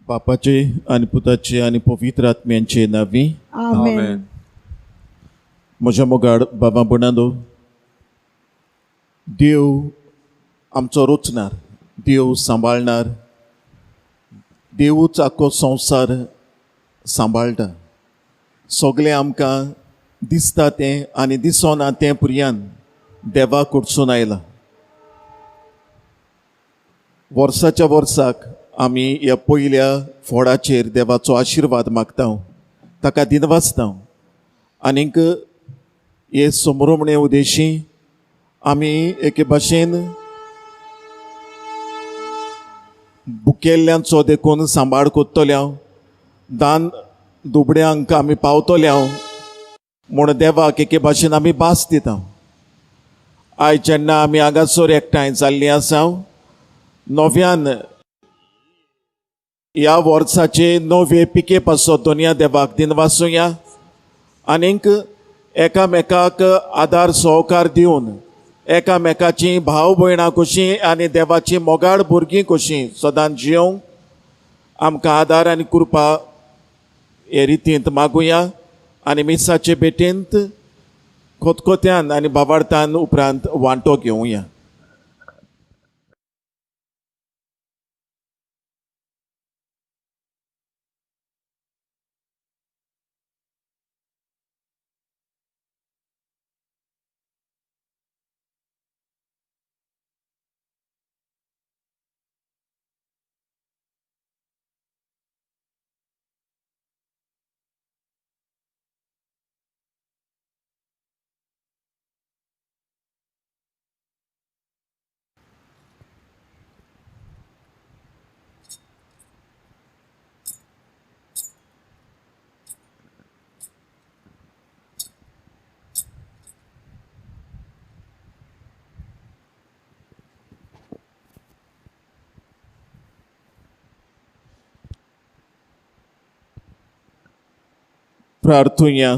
बापाचे आनी पुताचे आनी पवित्र आत्म्यांचे नावी. आमेन. म्हज्या मोगाड बाबा बुणादो, देव आमचो रोचणार, देव सांबाळणार, देवूच आख्खो संवसार सांबाळटा. सगळें आमकां दिसता तें आनी दिसना तें पुर्यान देवाक कडसून आयलां. वर्साच्या वर्साक आमी ह्या पयल्या फोडाचेर देवाचो आशिर्वाद मागता, ताका दिनवासता. आनीक हे समोरमणे उदेशी आमी एके भाशेन बुकेल्ल्यांचो देखून सांबाळ कोत्तोल्या, दान दुबड्यांक आमी पावतोल्या म्हूण देवाक एके भाशेन आमी भास दिता. आयज जेन्ना आमी हांगासर एकठांय जाल्लीं आसा, नव्यान ह्या वर्साचे नवे पिके पासो दोनया देवाक दिनवासुया. आनीक एकामेकाक आदार सहकार दिवन एकामेकाची भाव भयणां कशीं आनी देवाची मोगाड भुरगीं कशीं सदांच जियोंक आमकां आदार आनी कृपा हे रितींत मागुया. आनी मिसाचे भेटेंत खोतखोत्यान आनी बाबार्थान उपरांत वांटो घेवया. प्रार्थुया.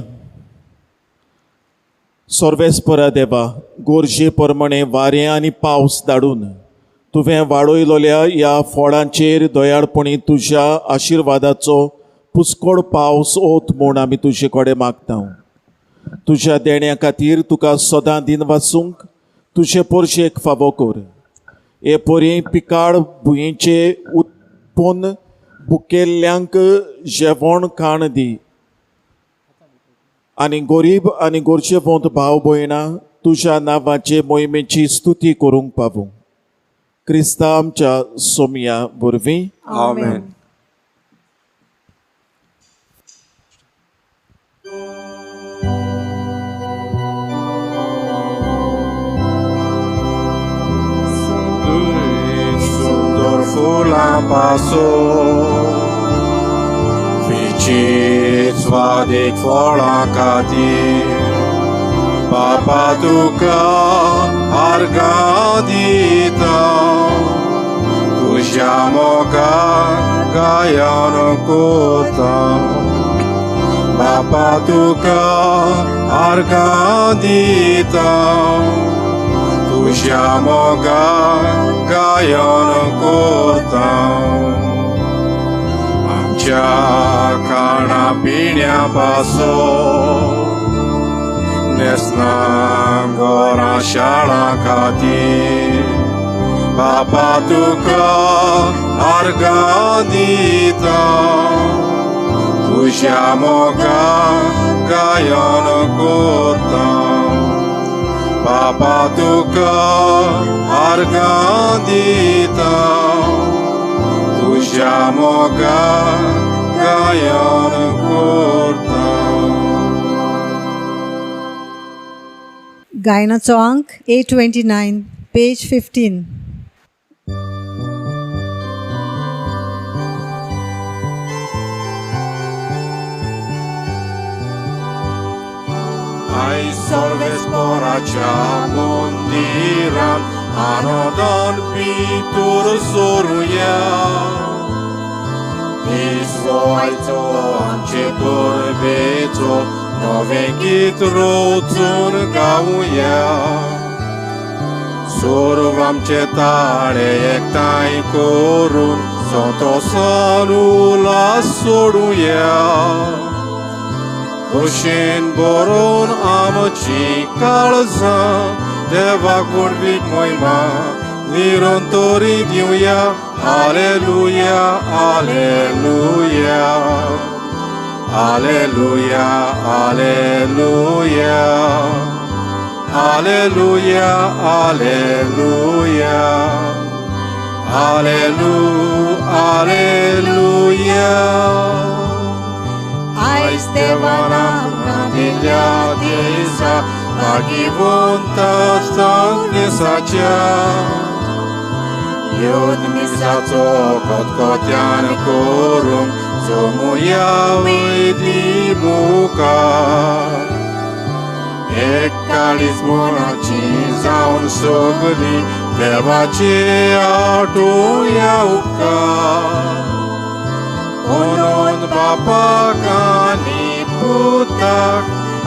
सर्वेस्परा देवा, गोरजे प्रमाणे वारें आनी पावस धाडून तुवें वाडयलोल्या ह्या फळांचेर दयाळपणी तुज्या आशिर्वादाचो पुस्कळ पावस ओत म्हूण आमी तुजे कडेन मागता. तुज्या देण्या खातीर तुका सदां दिनवासूंक तुजे पोरशेक फावो कर. हे पोरी पिकाळ भुंयेचे उत्पन्न बुकेल्ल्यांक जेवण खाण दी. आनी गरीब आनी गोरचेवंत भाव भयणां तुज्या नांवाचे मोहिमेची स्तुती करूंक पावूं. क्रिस्ता आमच्या सोमया वरवीं. आमेन. Sundor fula paso, ficit svadik fola katir, Papa tuka argadita, tuja moga gayan kota. Papa tuka argadita, tuja moga gayan kota. Amcha kana pinia paso, nesna gora shala katir. Papa tuka argadita, tuja moga gayan kota. Papa tuka argadita, tuja moga gayan kota. गायनाचो अंक 829, page 15. Ai solvesporacea mondiran, anodan pitur soruia. Isvoaito ance porbeto, novekit rotun gauia. Survam cetare ektai korun, संतोषानुला सोडूया कुशीन बरोवन आमची काळजां देवाक वडवीक महिमा निरंतरी दिवया हालेलुया हालेलुया हालेलुया हालेलुया हालेलुया हालेलुया हालेलुया आयज देवान आमकां दिल्या देसा भागिवंत संदेशाच्या योद मिसाचो कोतकोत्यान करून सोमुया वैदी मुखार एक काळीज मनाची जावन सगली देवाचे आठोया उपकार म्हणून बापाक आनी पुताक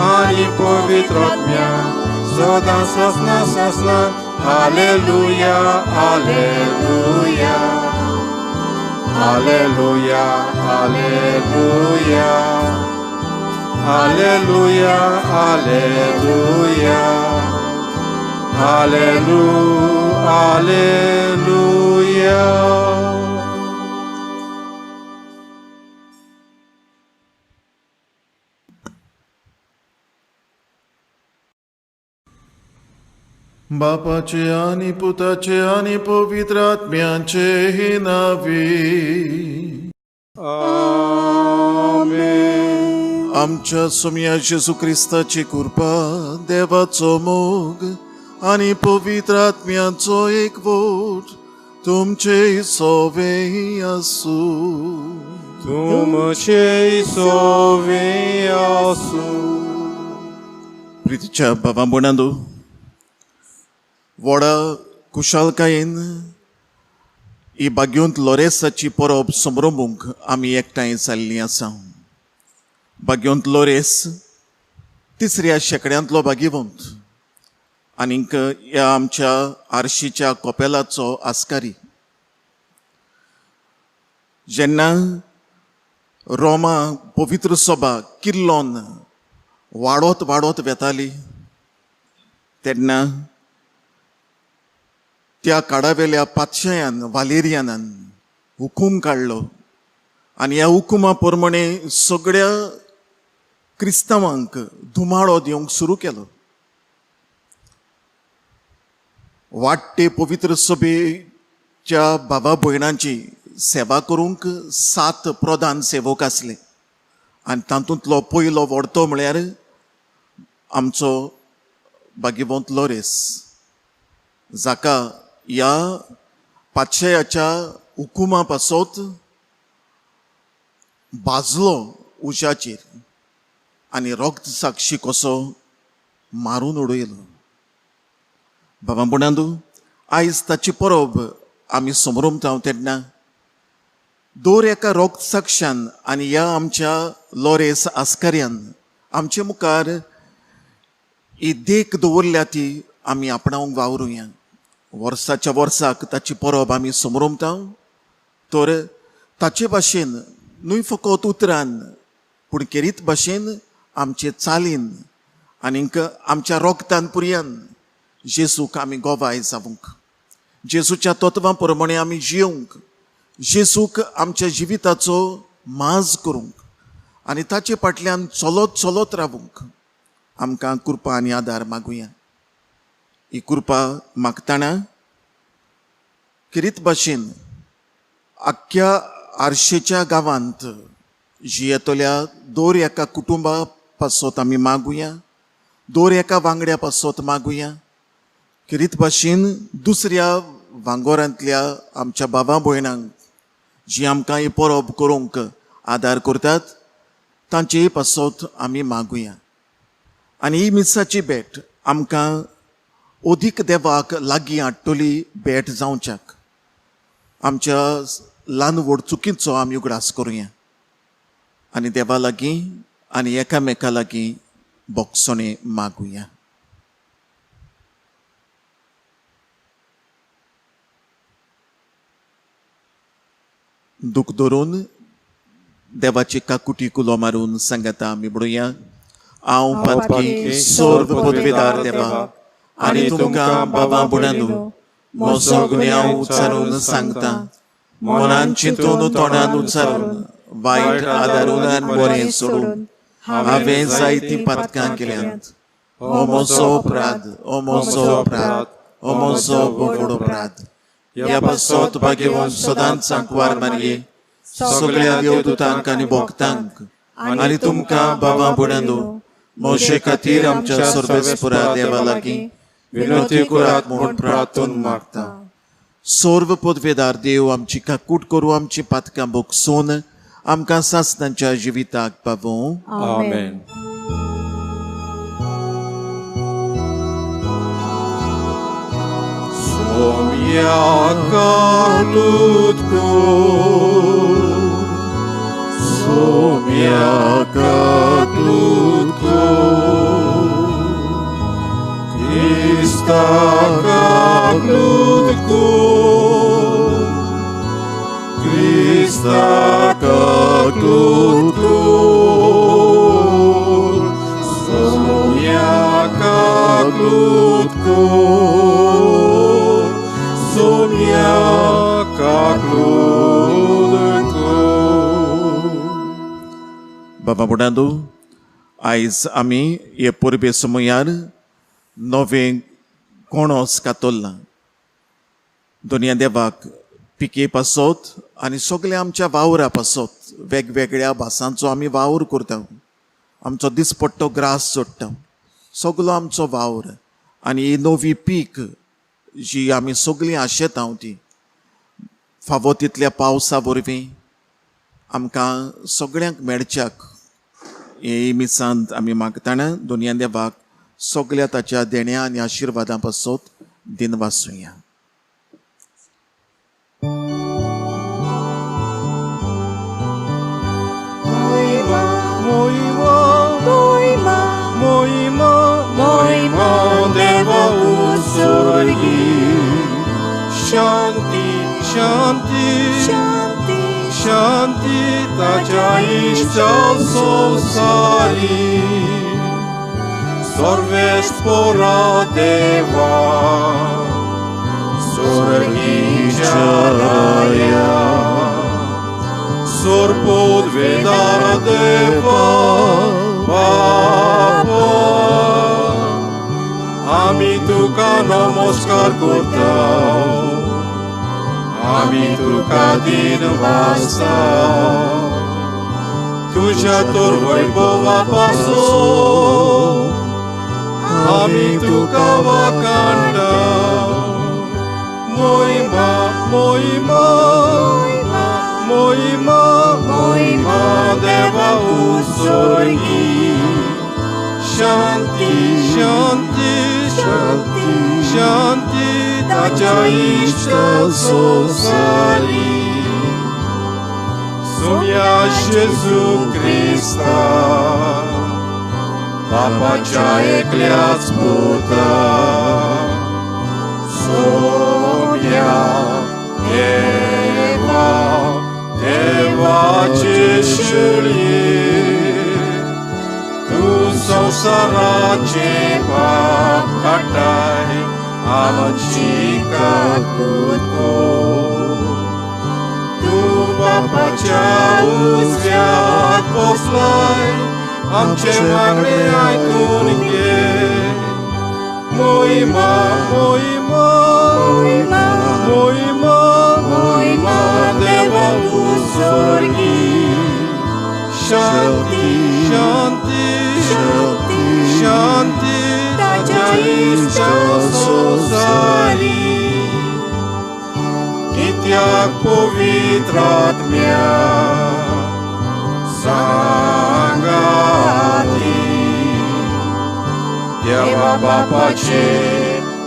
आनी पवित्र आत्म्याक सदां ससना ससना हालेलुया हालेलुया हालेलुया हालेलुया हालेलुया हालेलुया हालेलुया बापाचे आणि पुताचे आणि पवित्र आत्म्याचे हे नावे आमेन. आमच्या सोम्या येशू ख्रिस्ताची कृपा देवाचो मोग आणि पवित्र आत्म्याचो एकवट तुमचे सोवे आसू तुमचे सोवे आसू. प्रितीच्या बाबा बोणांदो व्हडा कुशालकायेन ही बाग्योंत लोरेसाची परब समरंभूंक आमी एकठांय जाल्लीं आसा. बाग्योंत लोरेस तिसऱ्या शेंकड्यांतलो बागीवंत आनीक ह्या आमच्या आर्शीच्या कोपेलाचो आस्कारी. जेन्ना रोमा पवित्र सभा किल्लोन वाडोत वाडोत वेताली तेन्ना त्या काडावेल्या पातशायान वालेरियानान हुकूम काडलो आनी ह्या हुकुमा प्रमाणे सगळ्या क्रिस्तांवांक धुमाळो दिवंक सुरू केलो. वाडटे पवित्र सभेच्या बाबा भयणांची सेवा करूंक 7 प्रधान सेवक आसले आनी तातूंतलो पयलो व्हडतो म्हळ्यार आमचो बागीवंत लोरेस, जाका ह्या पातशायाच्या हुकुमा पासत भाजलो उशाचेर आनी रगत साक्षी कसो मारून उडयलो. बाबा बुणांदू आयज ताची परब आमी समरमता तेन्ना दर एका रगत साक्षान आनी ह्या आमच्या लोरेस आस्कार्यान आमचे मुखार ही देख दवरल्या ती आमी आपणावंक वावरुया. वर्साच्या वर्साक ताची परब आमी समरमता तर ताचे भाशेन न्हय फकत उतरान पूण खेरीत भाशेन आमचे चालीन आनीक आमच्या रोगतान पुरयान जेजूक आमी गोवाय जावंक, जेजूच्या तत्वां प्रमाणे आमी जियोंक, जेजूक आमच्या जिविताचो माज करूंक आनी ताचे फाटल्यान चलत चलत रावूंक आमकां कृपा आनी आदार मागुया. ही कृपा मागतना किरीत भाशेन आख्ख्या आर्शेच्या गांवांत जियेतल्या दर एका कुटुंबा पासत आमी मागुया, दर एका वांगड्या पासत मागुया. किरीत भाशेन दुसऱ्या वांगोरांतल्या आमच्या बाबा भयणांक जी आमकां ही परब करूंक आदार करतात तांचे पासत आमी मागुया. आनी ही मिसाची भेट आमकां ओदीक देवाक लागीं हाडटली भेट जावच्याक आमच्या ल्हान व्हड चुकीचो आमी उगडास करुया आनी देवा लागीं आनी एकामेका लागीं बोगसणे मागुया. दूख धरून देवाची काकुटी कुलो मारून सांगता आमी म्हणुया हांव पातकी सोर्व पदवेदार देवा आनी तुमकां बाबा बुडानू म्हजो गुन्यांव उच्चारून सांगता मनान चिंतून तोंडान उच्चारून वायट आदारून आनी बरें सोडून हांवें जायतीं पातकां केल्यांत हो म्हजो अपराध हो म्हजो अपराध हो म्हजो व्हड अपराध ह्या पासत भाग्यवान सदांच सांकवार मारये सगळ्या देवदूतांक आनी भक्तांक आनी तुमकां बाबा बुडानू मोशे खातीर आमच्या सर्वेस्परा देवा लागीं विनंती करात म्हूण प्रार्थून मागता. सर्व पदवेदार देव आमची काकूट करूं आमची पातकां भोगसून आमकां सासणांच्या जिविताक पावूं. आमेन. Somiaka lutko, somiaka lutko, Krista lutko, Krista lutko, somiaka lutko. बाबा बुडांदू आयज आमी हे परबे समयार नवें कोणोस कातरला दोनया देवाक पिके पासत आनी सगळ्या आमच्या वावरा पासत वेगवेगळ्या भासांचो आमी वावर करता. आमचो दिसपट्टो ग्रास सोडटा सगळो आमचो वावर आनी ही नवी पीक जी आमी सगळीं आशेता ती फावो तितल्या पावसा वरवीं आमकां सगळ्यांक मेळच्याक हे मिसांत आमी मागतना दोनया देवाक सगळ्या ताच्या देण्या आनी आशिर्वादां पासत दिन वासुया. देवा उसर्गी शांती शांती शांती शांती ताच्या इष्टा संसारी सर्वेस्परा देवा स्वर्गीच्या राया सर्वोद्वेदार देवा बाबा आमी तुका नमस्कार करता आमी तुका दिन वाजता तुझ्या तोर वैभवा पासून आमी तुका वाखाणटा मोहिमा मोहिमा मोहिमा मोहिमा देवा उसर्गी शांती शांती शांती शांती ताच्या इष्टा संसारी सोम्या जेजू क्रिस्ता बापाच्या एकल्याच पुता सोम्या देवा देवाचे शेळये संसाराचे पाप काटाय आमची काकूट तू बापाच्या उजव्यात बसलाय आमचे मागणे आयकून घे मोहिमा मोहिमा मोहिमा मोहिमा मोहिमा देवा उसर्गी शांती शांती शांती शांती ताच्या इष्टा संसारी कित्याक पवित्र आत्म्या सांगाती देवा बापाचे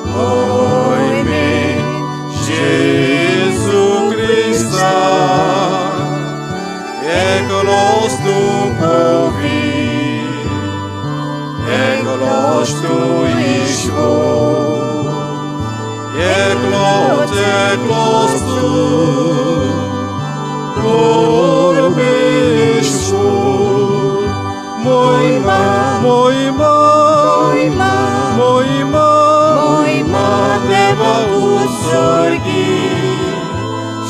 मोहिमे जेजू Crysta एकलोस tu povi, eklos tu ishvo, eklos tu, परमेश्वर मोहिमा मोहिमा मोहिमा मोहिमा देवा उत्सर्गी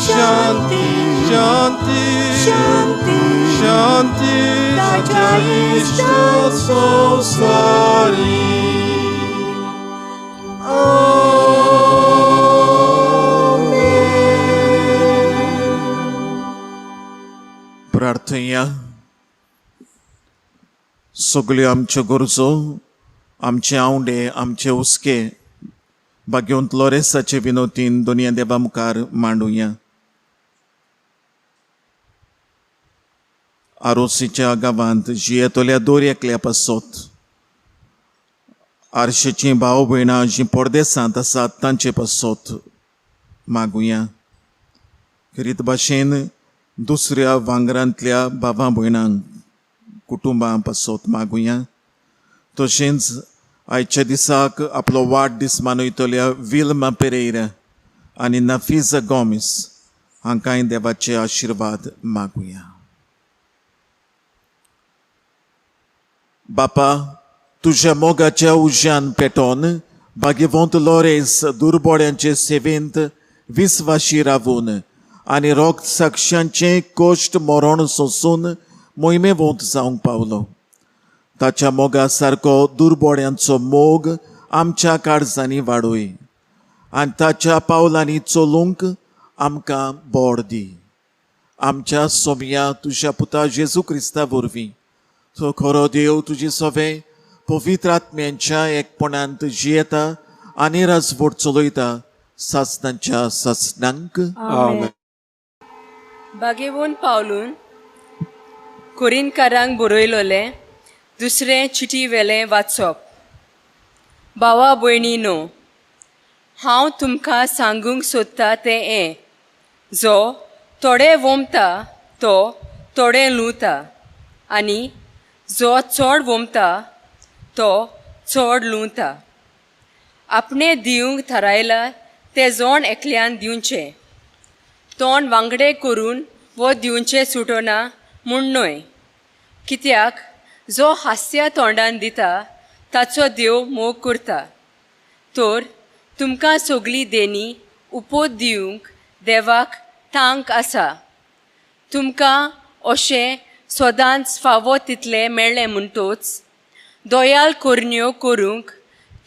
शांती शांती शांती शांती ताच्या इष्ट संसारी प्रार्थया सगल्यो आमच्यो गरजो आमचे आवडे आमचे हुस्के भाग्यवंत लोरेसाचे विनोतीन दोनया देवा मुखार मांडुया. आरोसीच्या गांवांत जियेतल्या दोरयेकल्या पासत आरशेचीं भाव भयणां जीं परदेसांत आसात तांचे पासत मागुया. खरीत भाशेन दुसऱ्या वांगरांतल्या भावां भयणांक कुटुंबां पासत मागुया. तशेंच आयच्या दिसाक आपलो वाडदीस मनयतल्या विल्मा पेरेरा आनी नफिजा गॉमिस हांकांय देवाचे आशिर्वाद मागुया. बापा, तुज्या मोगाच्या उज्यान पेटोवन भाग्यवंत लोरेस दुर्बळ्यांचे सेवेंत विस्वाशी रावून आनी रोग साक्षांचे कोश्ट मरण सोसून मोहिमेवंत जावंक पावलो. ताच्या मोगा सारको दुर्बळ्यांचो मोग आमच्या काळजांनी वाडोय आनी ताच्या पावलांनी चलूंक आमकां बोड दी. आमच्या सोमया तुज्या पुता जेजू क्रिस्ता वरवीं तो खरो देव तुजी सवे पवित्र आत्म्यांच्या एकपणांत जियेता आनी राजवट चलयता सासणांच्या सासणांक. आमेन. भाग्यवंत पावलून कोरिंतकारांक बरयलोले दुसरें चिटी वेलें वाचप. भावा भयणीनो, हांव तुमकां सांगूंक सोदतां तें हें, जो थोडे वोमता तो थोडे लुता आनी जो चड वोमता तो चड लुता. आपणें दिवंक थारायला तें जोण एकल्यान दिवचें. तोंड वांगडे करून वो दिवचें सुटोना म्हूण न्हय. कित्याक जो हास्य तोंडान दिता ताचो देव मोग करता. तर तुमकां सगळीं देणी उपोत दिवंक देवाक थांक आसा. तुमकां अशें सदांच फावो तितलें मेळ्ळें म्हणटोच दोयाल कोरण्यो करूंक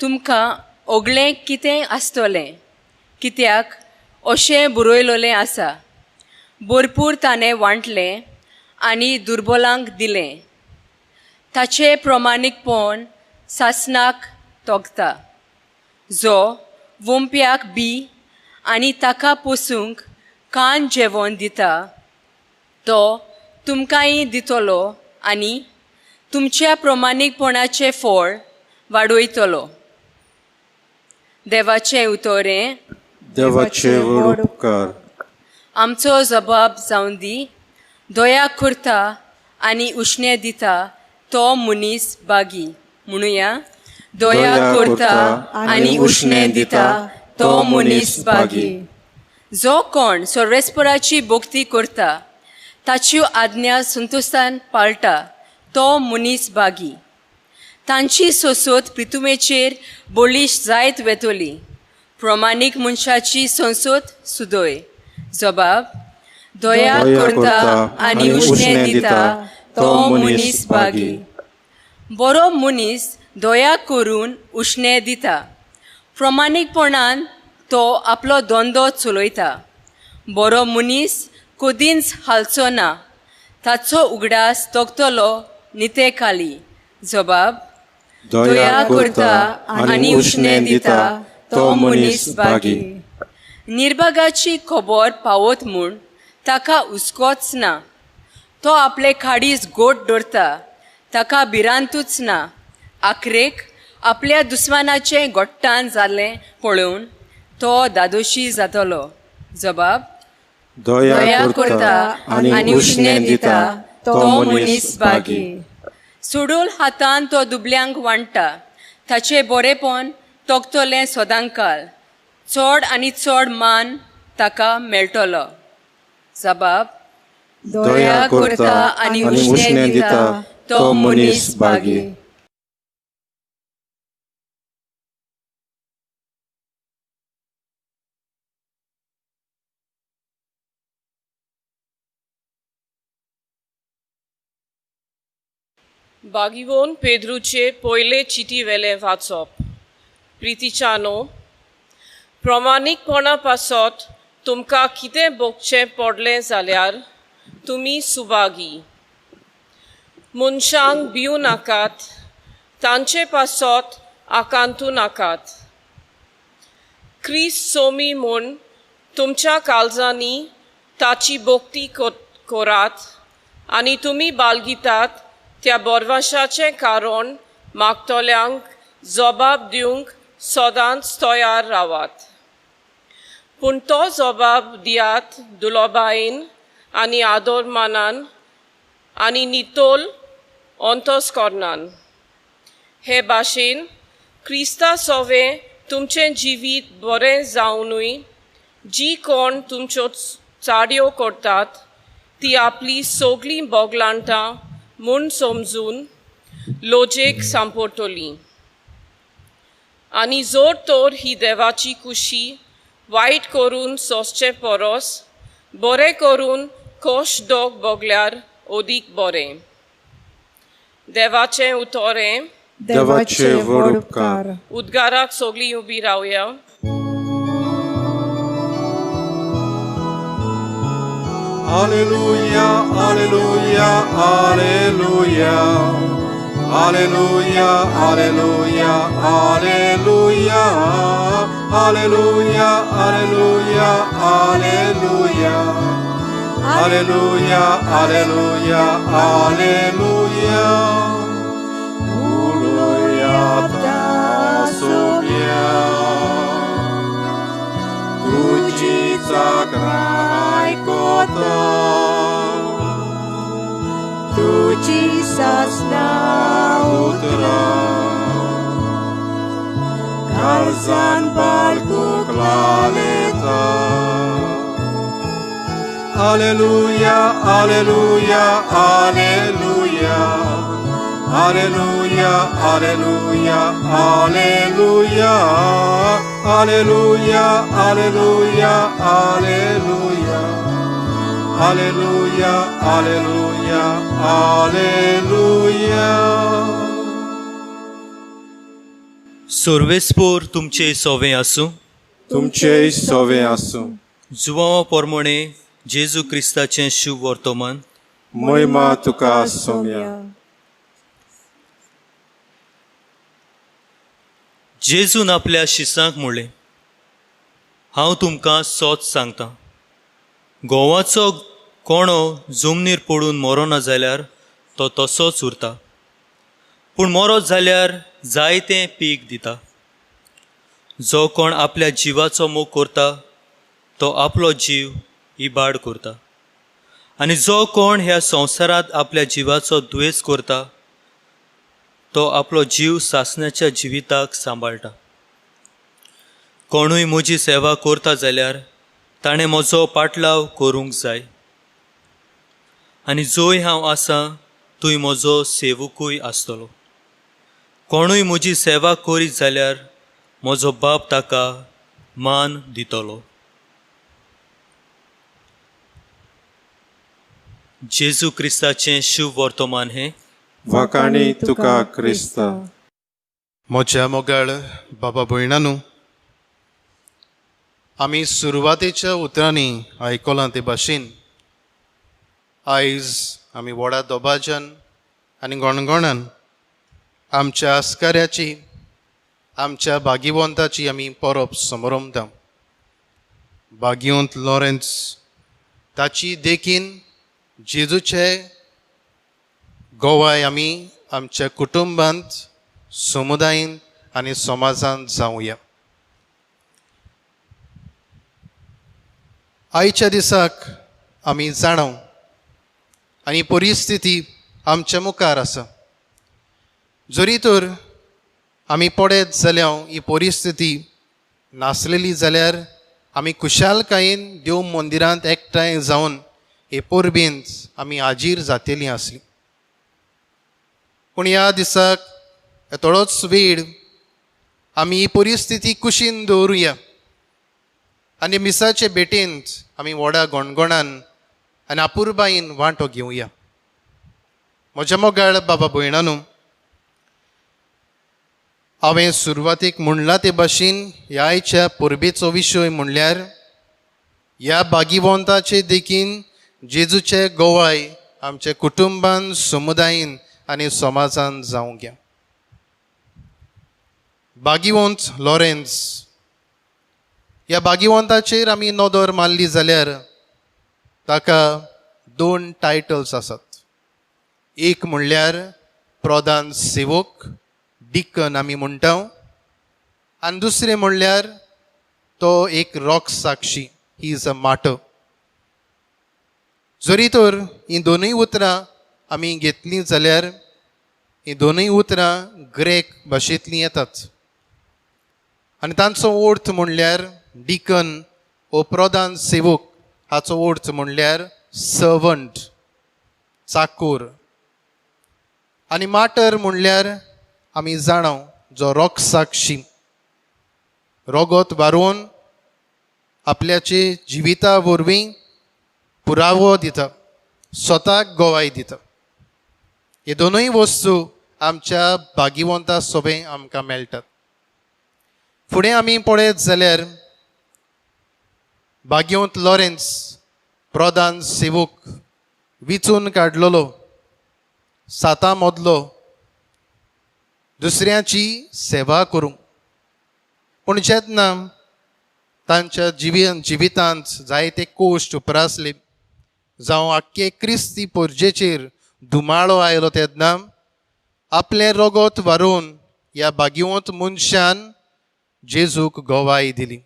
तुमकां ओगळें कितेंय आसतलें. कित्याक अशें बरयलोलें आसा, भरपूर ताणें वांटलें आनी दुर्बलांक दिलें. ताचें प्रमाणीकपण सासणाक तोगता. जो वोंप्याक बी आनी ताका पोसूंक कान जेवण दिता तो तुमकांय दितलो आनी तुमच्या प्रमाणीकपणाचें फळ वाडयतलो. देवाचें उतोरें. देवाचे व्हड उपकार. आमचो जबाब जावन दी. दया करता आनी उश्णें दिता तो मनीस बागी. म्हणुया, दया करता आनी उश्णें दिता तो मनीस बागी. जो कोण सर्वेस्पराची भक्ती करता ताच्यो आज्ञा संतोशान पाळटा तो मनीस बागी. तांची सोसोत प्रितुमेचेर बोलीश जायत वेतोली. प्रमाणीक मनशाची संसोत सुदोय. जबाब, दया करता आनी उश्णें दिता तो मनीस बागी. बरो मनीस दया करून उश्णें दिता. प्रमाणीकपणान तो आपलो धंदो चलयता. बरो मनीस कदींच हालचो ना. ताचो उगडास तोगतलो निते खाली. जबाब, दया करता आनी उश्णें दिता तो मनीस बागी. निर्भागाची खबर पावत म्हूण ताका हुस्कोच ना. तो आपले खाडीस गोट दवरता. ताका भिरांतूच ना. आखरेक आपल्या दुस्मानाचें गोट्टान जाल्लें पळोवन तो दादोशी जातलो. जबाब, दया करता आनी उश्णें दिता तो मनीस बागी. सोडूल हातान तो दुबल्यांक वांडटा. ताचें बरेपण तोगतलें सदांकाल. चड आनी चड मान ताका मेळटलो. जबाब, दया करता आनी उष्णें दिता तो मनीस भागी. बागीवोन पेद्रूचे पयले चिटी वेले वाचप. प्रितीच्यानो, प्रमाणीकपणा पासत तुमकां कितें भोगचें पडलें जाल्यार तुमी सुभागी. मनशांक भिवू नाकात, तांचे पासत आकांतू नाकात. क्रिस्त सोमी म्हूण तुमच्या काळजांनी ताची भोक्ती करात आनी तुमी बालगितात त्या बोरवाशाचें कारण मागतल्यांक जबाब दिवंक सदांच तयार रावात. पूण तो जबाब दियात दुलोबायेन आनी आदोरमानान आनी नितोल अंतस्करणान. हे भाशेन क्रिस्ता सोवें तुमचें जिवीत बरें जावनूय जी कोण तुमच्यो चाडयो करतात ती आपली सगळीं बोगलांटां म्हूण समजून लोजेक सांपडटलीं. आनी जोर तोर ही देवाची कुशी वायट करून सोंसचे परस बरें करून कोश दोग बोगल्यार ओदीक बरें. देवाचें उतोरें. देवाचे व्हड उपकार. उद्गाराक सगळीं उबी रावया. Alleluia, alleluia, alleluia. Alleluia, alleluia, alleluia. Alleluia, alleluia, alleluia. Alleluia, alleluia, alleluia. Uluiata sobie. Tucica kraj kota. तुझी सासना Utra. Garzan balkuk laleta. Alleluia, alleluia, alleluia. Alleluia, alleluia, alleluia. Alleluia, alleluia, alleluia. Alleluia, alleluia, alleluia. सर्वेस्पोर तुमचे सोवें आसूं. तुमचे सोवें आसूं. जुवांवा पोरमोणे जेजू क्रिस्ताचें शुभ वर्तमान. महिमा तुका सोम्या. जेजून आपल्या शिसांक म्हणलें, हांव तुमकां सोच सांगतां, गोवाचो कोणो जमनीर पडून मरोना जाल्यार तो तसोच उरता, पूण मरत जाल्यार जायतें पीक दिता. जो कोण आपल्या जिवाचो मोग करता तो आपलो जीव इबाड करता, आनी जो कोण ह्या संवसारांत आपल्या जिवाचो द्वेस करता तो आपलो जीव सासण्याच्या जिविताक सांबाळटा. कोणूय म्हजी सेवा करता जाल्यार ताणें म्हजो पाटलाव करूंक जाय, आनी जंय हांव आसां थंय म्हजो सेवकूय आसतलो. कोणूय म्हजी सेवा करीत जाल्यार म्हजो बाप ताका मान दितलो. जेजू क्रिस्ताचें शुभ वर्तमान हें. वाकाणी तुका क्रिस्ता. म्हज्या मोगाळ बाबा भयणांनो, आमी सुरवातेच्या उतरांनी आयकलां ते भाशेन आयज आमी व्हडा दोबाज्यान आनी गणगणान आमच्या आस्काऱ्याची, आमच्या भाग्यवंताची आमी परब समारंभता. भाग्यवंत लॉरेन्स ताची देखीन जेजूचे गोवाय आमी आमच्या कुटुंबांत, समुदायान आनी समाजांत जावया. आयच्या दिसाक आमी जाणव आनी परिस्थिती आमच्या मुखार आसा. जरी तर आमी पडत जाल्यार ही परिस्थिती नासलेली जाल्यार आमी खुशालकायेन देव मंदिरांत एकठांय जावन हे पोरबींत आमी हाजीर जातेलीं आसलीं. पूण ह्या दिसाक थोडोच वेळ आमी ही परिस्थिती कुशीन दवरुया आनी मिसाचे भेटेंत आमी व्हडा गोणगोणान आनी आपुरबायेन वांटो घेवया. म्हज्या मोगाळ बाबा भयणांनो, हांवें सुरवातेक म्हणलां ते भाशेन ह्या आयच्या परबेचो विशय म्हणल्यार ह्या भागिवंताचे देखीन जेजूचे गोवाय आमच्या कुटुंबान, समुदायान आनी समाजान जावंक घ्या. भागिवंत लॉरेन्स ह्या भागिवंताचेर आमी नदर मारली जाल्यार ताका 2 टायटल्स आसात. एक म्हणल्यार प्रधान सेवक, डिकन आमी म्हणटा, आनी दुसरें म्हणल्यार तो एक रॉक साक्षी, ही इज अ मार्टर. जरी तर ही दोनूय उतरां आमी घेतलीं जाल्यार ही दोनूय उतरां ग्रेक भाशेंतलीं येतात आनी तांचो अर्थ म्हणल्यार डिकन वो प्रधान सेवक हाचो अर्थ म्हणल्यार सर्वंट, चाकूर. आनी माटर म्हणल्यार आमी जाणा जो रॉक साक्षी, रोगोत वारोवन आपल्याचे जिविता वरवीं पुरावो दिता, स्वताक गोवाय दिता. हे दोनूय वस्तू आमच्या भागिवंता सोबे आमकां मेळटात. फुडें आमी पळयत जाल्यार भागिवंत लॉरेन्स प्रधान सेवक विचून काडलेलो 7 मदलो दुसऱ्याची सेवा करूंक. पूण जेन्ना तांच्या जिवितांत जायते कोश्ट उपरासले, जावं आख्खे क्रिस्ती परजेचेर धुमाळो आयलो, तेन्ना आपलें रगत वारोवन ह्या भागिवंत मनशान जेजूक गोवाय दिली,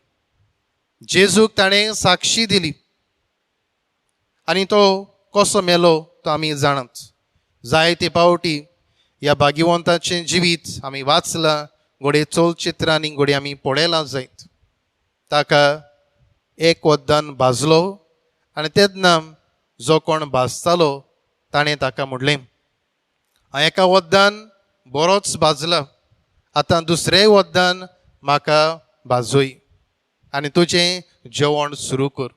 जेजूक ताणें साक्षी दिली. आनी तो कसो मेलो तो आमी जाणात. जायते पावटी ह्या भागिवंताचें जिवीत आमी वाचलां, घोडे चलचित्रांनी घोडे आमी पळयलां जायत. ताका एक वद्दान भाजलो आनी तेन्ना जो कोण भाजतालो ताणें ताका म्हणलें, हांव एका वद्दान बरोच भाजला, आतां दुसरेंय वद्दान म्हाका भाजय आनी तुजें जेवण सुरू कर.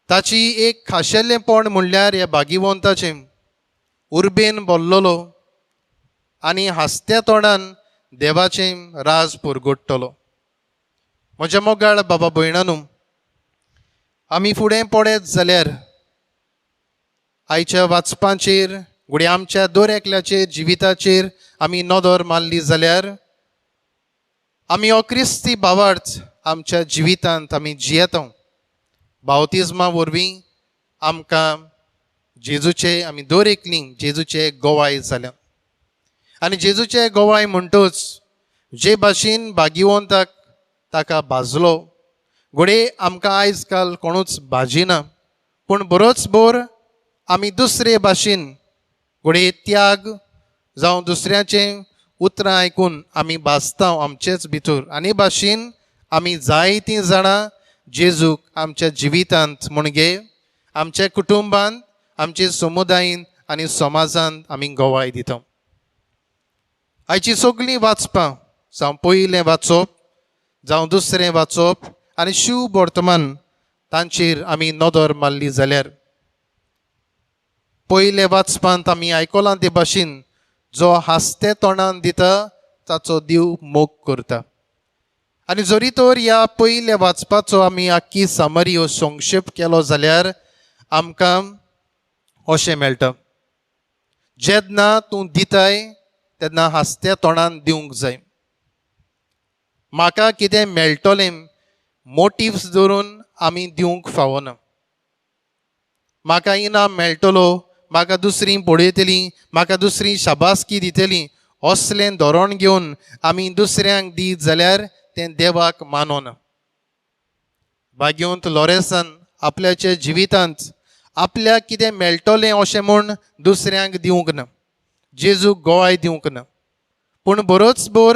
ताची एक खाशेलेंपण म्हणल्यार ह्या भागिवंताचें उर्बेन बोल्लोलो आनी हांसत्या तोंडान देवाचें राज परगट्टलो. म्हज्या मोगाळ बाबा भयणांनो, आमी फुडें पळयत जाल्यार आयच्या वाचपांचेर घोडये आमच्या दर एकल्याचेर जिविताचेर आमी नदर मारली जाल्यार आमी हो क्रिस्ती भावार्थ आमच्या जिवितांत आमी जियेता. बावतिजमा वरवीं आमकां जेजूचे आमी दर एकलीं जेजूचे गोवाय जाल्या. आनी जेजूचे गोवाय म्हणटूच जे भाशेन भागिवंताक ताका भाजलो, घोडये आमकां आयज काल कोणूच भाजिना, पूण बरोच बोर आमी दुसरे भाशेन घोडये त्याग जावं दुसऱ्याचें उतरां आयकून आमी भाजता आमचेच भितर. आनी भाशेन आमी जायतीं जाणां जेजूक आमच्या जिवितांत म्हणजे आमच्या कुटुंबांत, आमच्या समुदायान आनी समाजांत आमी गोवाय दिता. आयची सगळीं वाचपां, जावं पयलें वाचप जावं दुसरें वाचप आनी शुभ वर्तमान तांचेर आमी नदर मारली जाल्यार पयले वाचपांत आमी आयकलां ते भाशेन जो हांसते तोंडान दिता ताचो देव मोग करता. आनी जरी तर ह्या पयल्या वाचपाचो आमी आख्खी सामरी हो संक्षेप केलो जाल्यार आमकां अशें मेळटा, जेन्ना तूं दिताय तेन्ना हांसत्या तोंडान दिवंक जाय. म्हाका कितें मेळटलें मोटिव्स धरून आमी दिवंक फावना. म्हाका इनाम मेळटलो, म्हाका दुसरीं पळयतलीं, म्हाका दुसरीं शाबासकी दितलीं, असलें धोरण घेवन आमी दुसऱ्यांक दीत जाल्यार तें देवाक मानोना. भाग्यवंत लॉरेन्सान आपल्याच्या जिवितांत आपल्याक कितें मेळटलें अशें म्हूण दुसऱ्यांक दिवंक ना, जेजूक गोवाय दिवंक ना. पूण बरोच बोर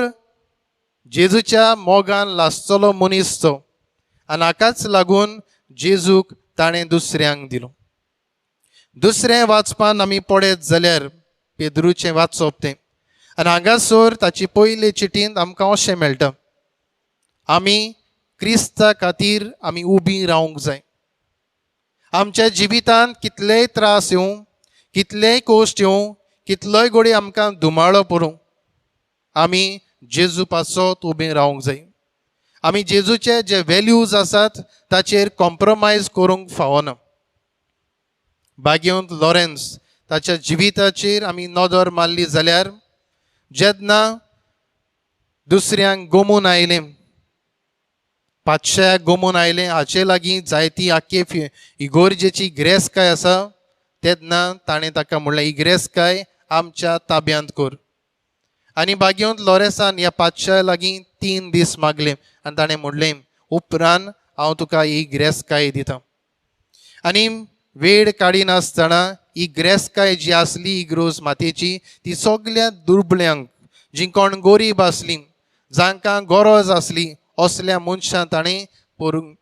जेजूच्या मोगान लासतलो मनीस तो, आनी हाकाच लागून जेजूक ताणें दुसऱ्यांक दिलो. दुसरें वाचपान आमी पळयत जाल्यार पेद्रूचें वाचप तें आनी हांगासर ताची पयले चिटींत आमकां अशें मेळटा, आमी क्रिस्ता खातीर आमी उबीं रावंक जाय. आमच्या जिवितांत कितलेय त्रास येवं, कितलेय कोश्ट येवं, कितलोय घोडी आमकां दुमाळो पडूं, आमी जेजू पासत उबीं रावंक जाय. आमी जेजूचे जे व्हॅल्यूज आसात ताचेर कॉम्प्रोमायज करूंक फावना. बागेंत लॉरेन्स ताच्या जिविताचेर आमी नदर मारली जाल्यार जेन्ना दुसऱ्यांक गमून आयलें, पातशाक गमून आयलें, हाचे लागीं जायती आख्खे इगोर्जेची गिरेस्तकाय आसा, तेन्ना ताणें ताका म्हणलें इगिरेस्तकाय आमच्या ताब्यांत कर. आनी बागेंत लॉरेन्सान ह्या पातशा लागीं 3 दीस मागले आनी ताणें म्हणलें उपरांत हांव तुका ही गिरेस्तकाय दितां. आनी वेळ काडिनासतना ही गिरेस्तकाय जी आसली इग्रोज मातयेची ती सगळ्या दुर्बल्यांक, जी कोण गरीब आसलीं, जांकां गरज आसली, असल्या मनशांक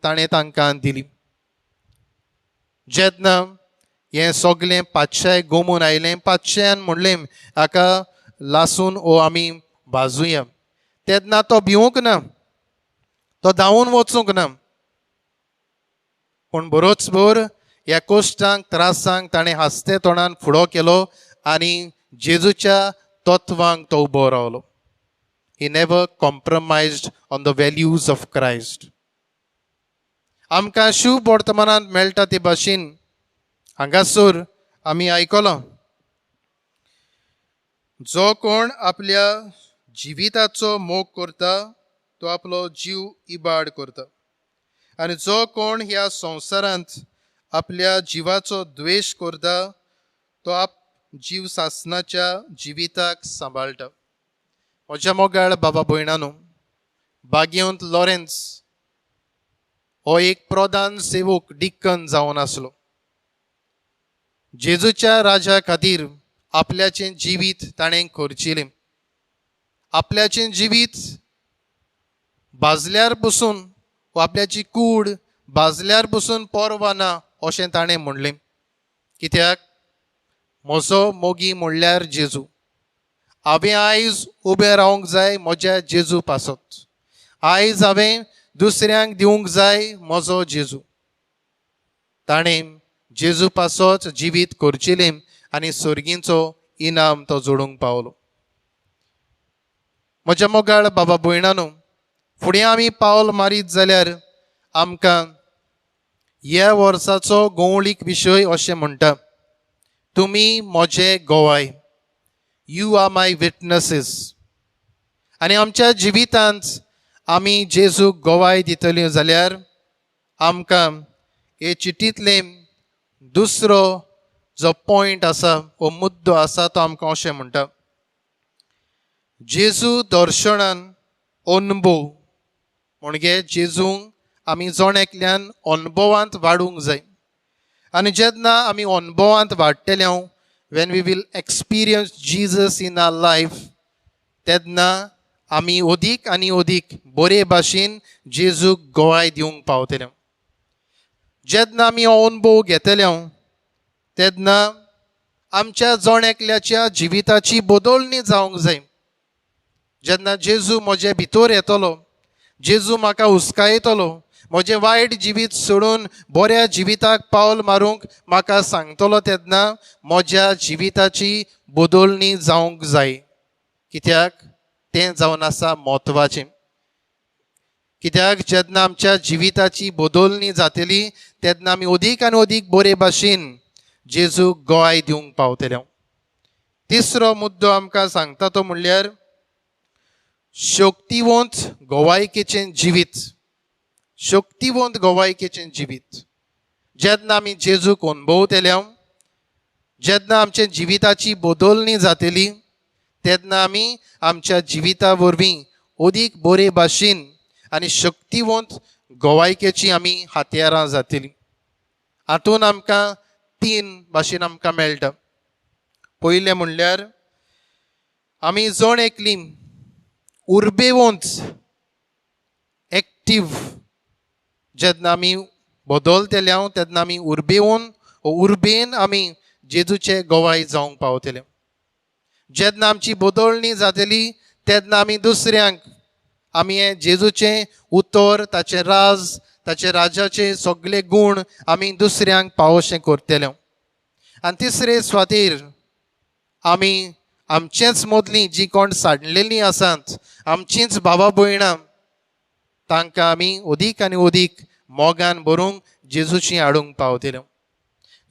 ताणें तांकां दिली. जेन्ना हें सगळें पातशाय गमून आयलें, पातशायान म्हणलें हाका लासून ओ आमी भाजुया, तेन्ना तो भिवूंक ना, तो धांवून वचूंक ना, पूण बरोच भर ह्या कोश्टांक त्रासांक ताणें हांसते तोंडान फुडो केलो आनी जेजूच्या तत्वांक तो उबो रावलो. He never compromised on the values of Christ. आमकां शुभ वर्तमानांत मेळटा ते भाशेन हांगासर आमी आयकलां, जो कोण आपल्या जिविताचो मोग करता तो आपलो जीव इबाड करता, आनी जो कोण ह्या संवसारांत आपल्या जिवाचो द्वेश करता तो जीव सासणाच्या जिविताक सांबाळटा. म्हज्या मोगाळ बाबा भयणानो, बागेंत लॉरेन्स हो एक प्रधान सेवक डिक्कन जावन आसलो. जेजूच्या राजा खातीर आपल्याचें जिवीत ताणें खर्चिलें. आपल्याचें जिवीत भाजल्यार पसून वा आपल्याची कूड भाजल्यार पसून पर्वा ना अशें ताणें म्हणलें. कित्याक म्हजो मोगी म्हणल्यार जेजू. हांवें आयज उबें रावंक जाय म्हज्या जेजू पासत. आयज हांवें दुसऱ्यांक दिवंक जाय म्हजो जेजू. ताणें जेजू पासत जिवीत करचिलें आनी सर्गींचो इनाम तो जोडूंक पावलो. म्हज्या मोगाळ बाबा भयणानो, फुडें आमी पावल मारीत जाल्यार आमकां ह्या वर्साचो गवळीक विशय अशें म्हणटा, तुमी म्हजे गोवाय, यू आर माय विटनसीस. आनी आमच्या जिवितांत आमी जेजूक गोवाय दितल्यो जाल्यार आमकां हे चिटींतले दुसरो जो पॉयंट आसा हो मुद्दो आसा तो आमकां अशें म्हणटा, जेजू दर्शनान अनुभव म्हणजे जेजूंक आमी जण एकल्यान अनुभवांत वाडूंक जाय. आनी जेन्ना आमी अनुभवांत वाडटले when we will experience Jesus in our life, तेन्ना आमी ओदीक आनी ओदीक बरे भाशेन जेजूक गोवाय दिवंक पावतले. जेन्ना आमी हो अनुभव घेतले तेन्ना आमच्या जण एकल्याच्या जिविताची बदलणी जावंक जाय. जेन्ना जेजू म्हजे भितर येतलो, जेजू म्हाका हुस्कायतलो, म्हजें वायट जिवीत सोडून बऱ्या जिविताक पावल मारूंक म्हाका सांगतलो, तेन्ना म्हज्या जिविताची बदलणी जावंक जाय. कित्याक तें जावन आसा म्हत्वाचें. कित्याक जेन्ना आमच्या जिविताची बदलणी जातली तेन्ना आमी ओदीक आनी ओदीक बरे भाशेन जेजूक गोवाय दिवंक पावतले. तिसरो मुद्दो आमकां सांगता तो म्हणल्यार शक्तिवंत गोवायकेचें जिवीत. शक्तिवंत गोवायकेचें जिवीत. जेन्ना आमी जेजूक अनुभवतले, जेन्ना आमच्या जिविताची बदलणी जातली तेन्ना आमी आमच्या जिविता वरवीं ओदीक बरे भाशेन आनी शक्तिवंत गोवायकेची आमी हात्यारां जातलीं. हातून आमकां 3 भाशेन आमकां मेळटा. पयलें म्हणल्यार आमी जण एकली उर्बेवंत एक्टीव जेन्ना आमी बदलतले तेन्ना आमी उर्बेवून हो उर्बेन आमी जेजूचे गोवाय जावंक पावतले. जेन्ना आमची बदलणी जातली तेन्ना आमी दुसऱ्यांक आमी हे जेजूचें उतर, ताचें राज, ताचे राजाचे सगळे गूण आमी दुसऱ्यांक पावोशें करतले. आनी तिसरे सुवातेर आमी आमचेच मदलीं जी कोण सांडलेलीं आसात, आमचींच भावां भयणां, तांकां आमी अदीक आनी अदीक मोगान भरूंक जेजूची हाडूंक पावतले.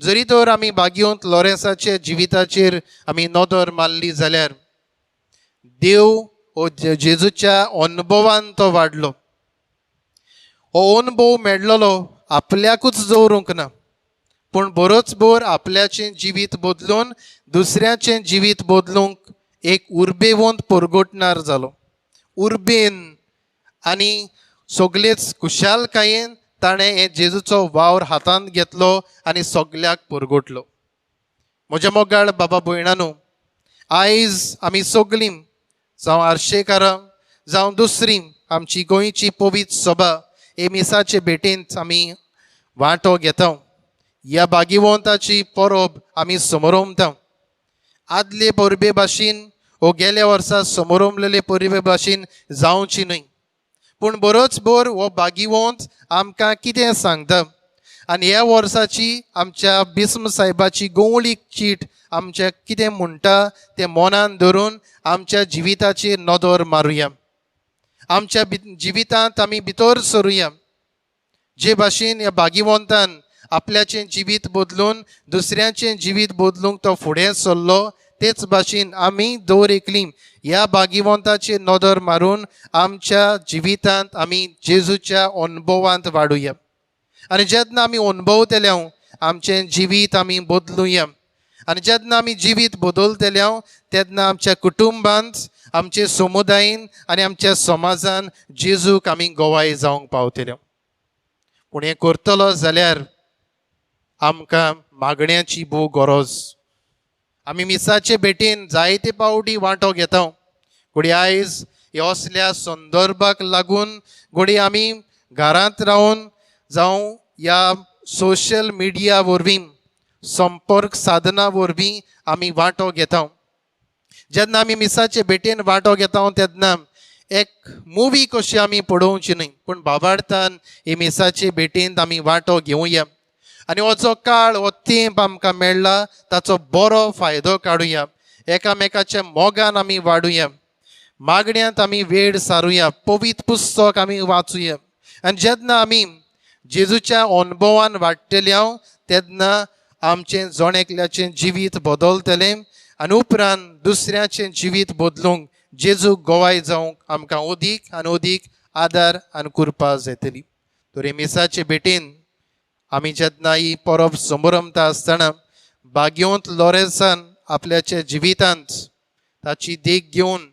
जरी तर आमी बागयोंत लॉरेन्साचे जिविताचेर आमी नदर मारली जाल्यार देव हो जेजूच्या अनुभवान तो वाडलो. हो अनुभव मेळ्ळलो आपल्याकूच दवरूंक ना, पूण बरोच भर आपल्याचें जिवीत बदलून दुसऱ्याचें जिवीत बदलूंक एक उर्बेवंत परगोटणार जालो. उर्बेन आनी सगळेच खुशालकायेन ताणें हे जेजूचो वावर हातांत घेतलो आनी सगळ्याक परगोटलो. म्हज्या मोगाळ बाबा भयणांनो, आयज आमी सगळीं जावं आर्शेकारां जावं दुसरीं आमची गोंयची पवित्र सभा हे मिसाचे भेटेंत आमी वांटो घेता. ह्या भागिवंताची परब आमी समोरमता. आदले परबे भाशेन हो गेल्या वर्सा समोरमलेले परबे भाशेन जावची न्हय, पूण बरोच भर हो भागिवंत आमकां कितें सांगता. आनी ह्या वर्साची आमच्या बिस्म साहेबाची गवळीक चीट आमच्या कितें म्हणटा तें मनान धरून आमच्या जिविताचेर नदर मारुया. आमच्या जिवितांत आमी भितर सरुया. जे भाशेन ह्या भागिवंतान आपल्याचें जिवीत बदलून दुसऱ्याचें जिवीत बदलूंक तो फुडें सरलो, तेच भाशेन आमी दर एकलीं ह्या भागिवंताचेर नदर मारून आमच्या जिवितांत आमी जेजूच्या अनुभवांत वाडुया. आनी जेन्ना आमी अनुभवतले आमचें जिवीत आमी बदलुया. आनी जेन्ना आमी जिवीत बदलतले तेन्ना आमच्या कुटुंबांत, आमचे समुदायान आनी आमच्या समाजान जेजूक आमी गोवाय जावंक पावतले. पूण हें करतलो जाल्यार आमकां मागण्याची भोव गरज. आमी मिसाचे भेटेन जायते पावटी वांटो घेता, घोडी आयज ह्या असल्या संदर्भाक लागून घोडी आमी घरांत रावन जावं ह्या सोशल मिडिया वरवीं संपर्क साधना वरवीं आमी वांटो घेता. जेन्ना आमी मिसाचे भेटेन वांटो घेता तेन्ना एक मुवी कशी आमी पळोवची न्हय, पूण बाबार्थान हे मिसाचे भेटेंत आमी वांटो घेवया. आनी हो जो काळ, हो तेंप आमकां मेळ्ळा ताचो बरो फायदो काडुया. एकामेकाच्या मोगान आमी वाडुया. मागण्यांत आमी वेळ सारुया. पवित्र पुस्तक आमी वाचुया. आनी जेन्ना आमी जेजूच्या अनुभवान वाडटले तेन्ना आमचें जण एकल्याचें जिवीत बदलतलें आनी उपरांत दुसऱ्याचें जिवीत बदलूंक जेजूक गोवाय जावंक आमकां अदीक आनी अदीक आदार आनी कृपा जातली. तर हे मिसाचे भेटेन आमी जेन्ना ही परब समोरमता आसतना भाग्योंत लॉरेन्सान आपल्याच्या जिवितांत ताची देख घेवन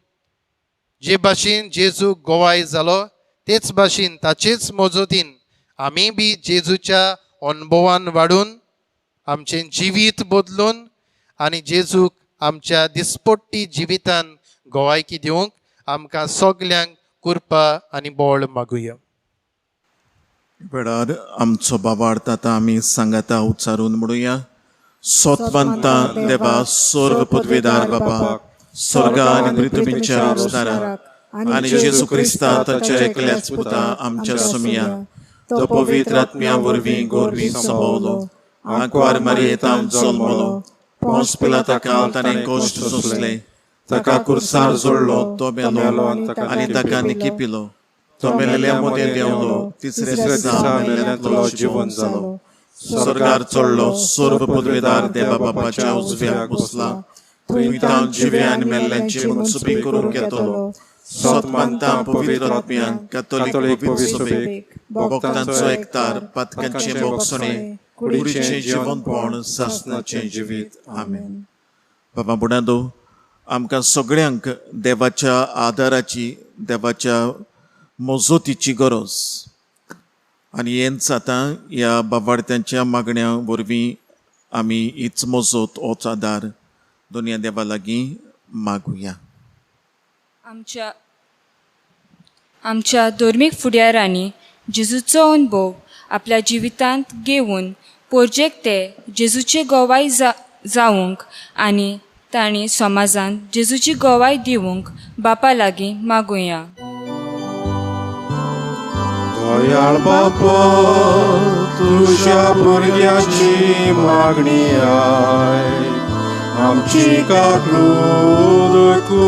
जे भाशेन जेजू गोवाय जालो तेच भाशेन ताचेच मजतीन आमी बी जेजूच्या अनुभवान वाडून आमचें जिवीत बदलून आनी जेजूक आमच्या दिसपट्टी जिवितान गोवायकी दिवंक आमकां सगल्यांक कृपा आनी बळ मागुया. वेळार आमचो बाबार्थ आतां आमी सांगाता उच्चारून म्हणुया. सोतवंता देवा, स्वर्ग पदवीदार बाबा, स्वर्गा आनी पृथ्वीच्या उस्ताराक आनी जेजू क्रिस्ता ताच्या एकल्याच पुता आमच्या सुमिया तो पवित्र आत्म्या वरवीं गोरवीं संभोवलो, आंकवार मारयेंत जल्मलो, पोंस पिलाता काळ ताणें कश्ट सोंसले, ताका कुर्सार जोडलो, तो मेलो आनी ताका निकिपिलो, तो मेलेल्या मदें देंवलो, तिसरे दिसा मेलेल्यांतलो जिवन जालो, स्वर्गार चडलो, स्वर्ग पदवीदार देवा बापाच्या उजव्याक बसला, थंय तांव जिवे आनी मेल्ल्यांची मनसुबी करूंक येतलो. सोतमानता पवित्र आत्म्यान कॅथोलीक पवित्र सभेक भक्तांचो एकतार, पातकांचे मोक्षणे, कुडीचें जिवनपण, सासणाचें जिवीत. आमेन. बाबा बुडादो, आमकां सगळ्यांक देवाच्या आदाराची, देवाच्या मजतीची गरज आनी हेंच आतां ह्या बाबार्थ्यांच्या मागण्या वरवीं आमी हीच मजत, होच आदार दोनया देवा लागीं मागुया. आमच्या धर्मीक फुडाऱ्यांनी जेजूचो अनुभव आपल्या जिवितांत घेवन पोरजेक ते जेजूचे गोवाय जावंक आनी तांणी समाजांत जेजूची गोवाय दिवंक बापा लागीं मागुया. दयाळ बापा, तुझ्या भुरग्याची मागणी आय, आमची काकूद कर.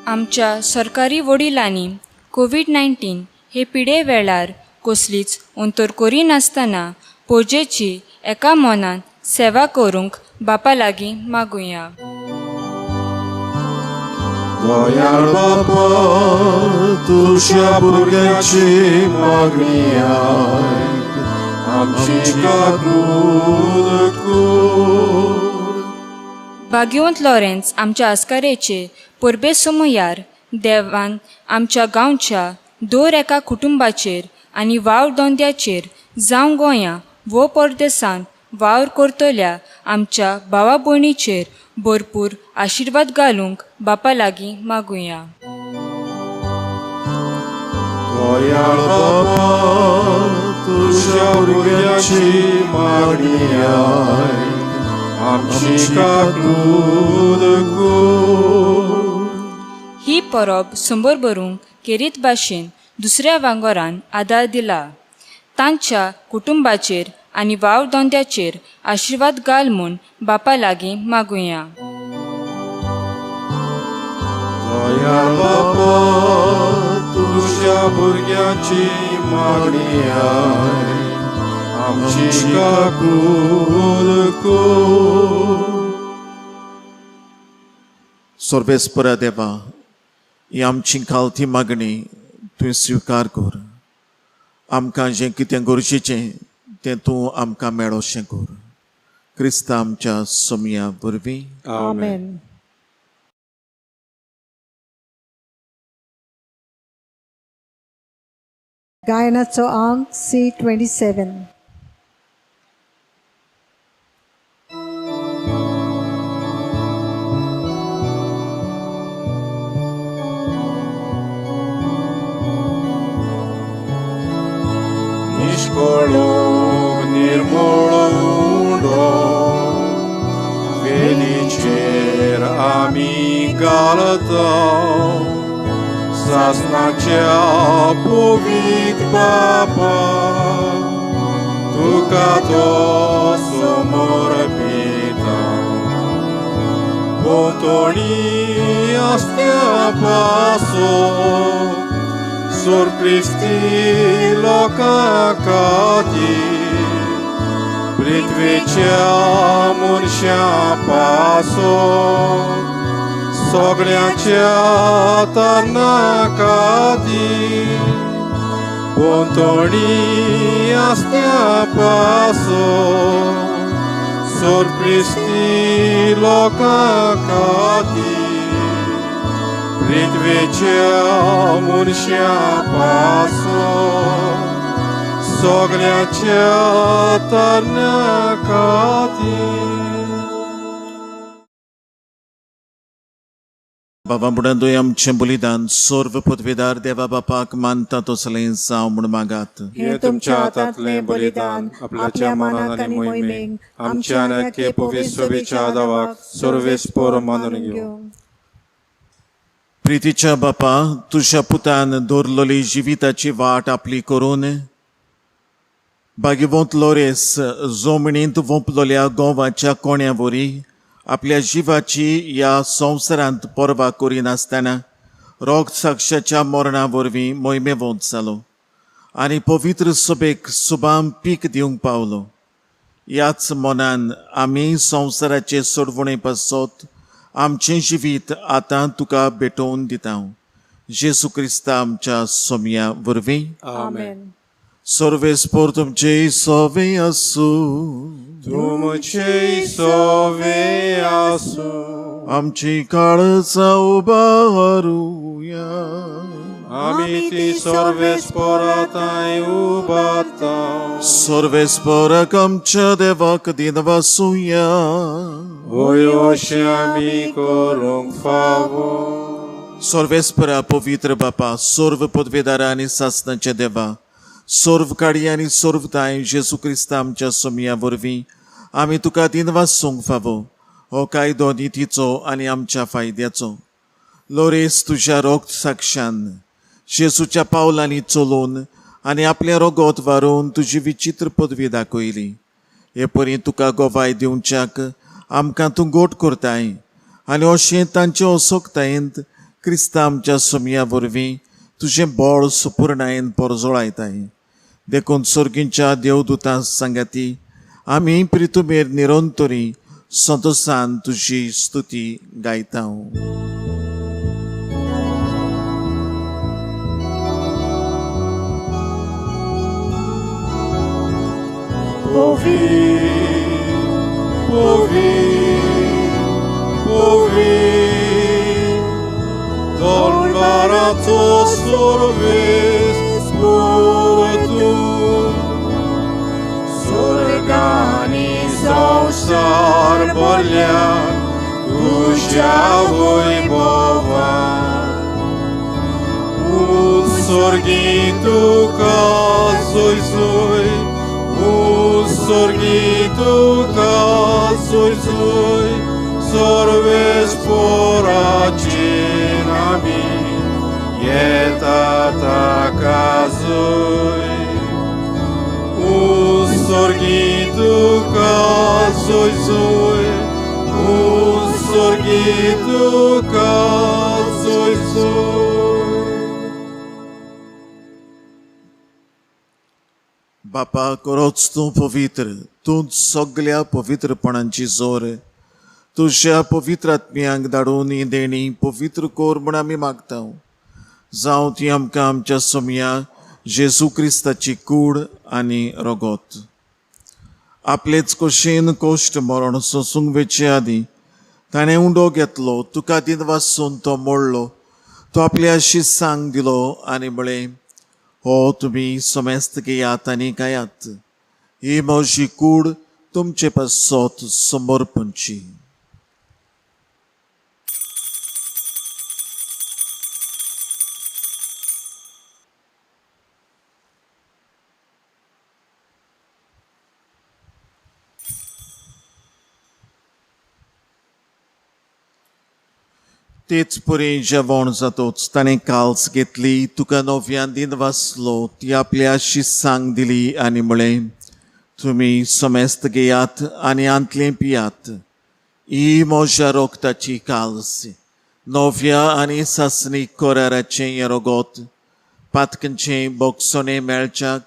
आमच्या सरकारी वडिलांनी कोविड-19 हे पिडे वेळार कसलीच अंतरकोरी नासतना पोरजेची एका मनान सेवा करूंक बापा लागीं मागुया. दयाळ बापा, तुझ्या भुरग्याची मागणी आय, आमची काकूद कर. भाग्यवंत लॉरेन्स आमच्या आस्कारेचे परबे समयार देवान आमच्या गांवच्या दर एका कुटुंबाचेर आनी वावर दोंद्याचेर जावं गोंयां वो परदेसांत वावर करतल्या आमच्या भावा भयणीचेर भरपूर आशिर्वाद घालूंक बापा लागीं मागुया. दयाळ बापा, तुझ्या भुरग्याची मागणी आय, आमची काकूद कर. ही परब संबर भरूंक केरीत भाशेन दुसऱ्या वांगरान आदार दिला. तांच्या कुटुंबाचेर आनी वावर दोंद्याचेर आशिर्वाद घाल म्हूण बापा लागीं मागुया. दयाळ बापा, तुझ्या भुरग्याची मागणी आय, आमची काकूद कर. सर्वेस्परा देवा, ही आमची खालती मागणी तुवें स्विकार कर. आमकां जें कितें गरजेचें तें तूं आमकां मेळोशें कर. क्रिस्ता आमच्या सोमया वरवीं. Amen. गायनाचो अंक C27. Nișcolog nirmolundo, velicer amigalătău, Zasnacea povik papa, tu ca tos omorăpita, Potonia stea paso, Sur Christi loca cati, Britvecea munșea paso, Sogleacea tarna cati, Pontonia stea paso, Sur Christi loca cati, Britvecea munșea paso, Sogleacea tarna cati. बाबा बुडांदोय आमचें बलिदान सर्व पदवेदार देवा बापाक मानता तसलें जावं म्हूण मागात. हे तुमच्या हातांतलें बलिदान आपल्याच्या मनात आनी मोहिमेक आमच्या आनी पवित्रतेच्या दावाक सर्वेस्पर मानून घेवं. प्रितीच्या बापा, तुझ्या पुतान दवरलेली जिविताची वाट आपली करून भाग्यवंत लोरेस जमणींत वोंपलोल्या गोवाच्या कोण्यावरी आपल्या जिवाची ह्या संवसारांत पर्वा करिनासतना रोग साक्षाच्या मरणा वरवीं मोहिमेवंत जालो आनी पवित्र सभेक सुबाम पीक दिवंक पावलो. ह्याच मनान आमी संवसाराचे सोडवणे पासत आमचें जिवीत आतां तुका भेटोवन दिता. जेसू क्रिस्ता आमच्या सोमया वरवीं. Amen. सर्वेस्पर तुमचे सोवे आसूं. तुमचे सोवे आसूं. आमची काळजां उबारूया. आमी ती सर्वेस्पराताय उबारता. सर्वेस्पराक आमच्या देवाक दिन वासुया. होय अशें आमी करूंक फावो. सर्वेस्परा पवित्र बापा, सर्व पदवेदारा आनी सासणाचे देवा, सोर्व काडी आनी सोर्वताय जेजू क्रिस्त आमच्या सोमया वरवीं आमी तुका दिनवासूंक फावो हो कायदो नितीचो आनी आमच्या फायद्याचो. लोरेस तुज्या रोग साक्षान जेजूच्या पावलांनी चलोवन आनी आपलें रोगोत व्हारून तुजी विचित्र पदवी दाखयली. हे परी तुका गोवाय दिवच्याक आमकां तूं गोट करताय आनी अशें तांचे असोकतायेंत क्रिस्ता आमच्या सोमया वरवीं तुजें बळ सुपूर्णायेन परजोळायताय. देखून सर्गींच्या देवदूतां सांगाती आमी प्रितुमेर निरंतरी सदोसान तुजी स्तुती गायता. Don barato sorves tu Sorgani zausar bolia Tuja vojbova Sorgitu kazuj zuj Sorgitu kazuj zuj Sorves poracinami Jeta takazuj Sorgitu kazuj zuj Sorgitu kazuj zuj. बापा करोच तूं पवित्र, तूं सगळ्या पवित्रपणांची जोर. तुज्या पवित्र आत्म्यांक धाडून ही देणी पवित्र कोर म्हूण आमी मागता. जावं ती आमकां आमच्या सोमया जेजू क्रिस्ताची कूड आनी रोगोत. आपलेच कशेन कोश्ट मरण सोसूंक वेचे आदीं ताणें उंडो घेतलो, तुका दिनवासून तो मोडलो, तो आपल्या शिसांक दिलो आनी म्हळें हो तुमी सोमेस्त घेयात आनी गायात. ही म्हजी कूड तुमचे पासत समर्पणची. तेच परी जेवण जातोच ताणें काल्स घेतली, तुका नव्यान दिन वाचलो, ती आपल्या शिसांक दिली आनी म्हळें तुमी सोमेस्त घेयात आनी आंतलें पियात. ही म्हज्या रोगताची काल्स, नव्या आनी सासणी कोराराचें हें रोगोत, पातकांचें बोगसोणें मेळच्याक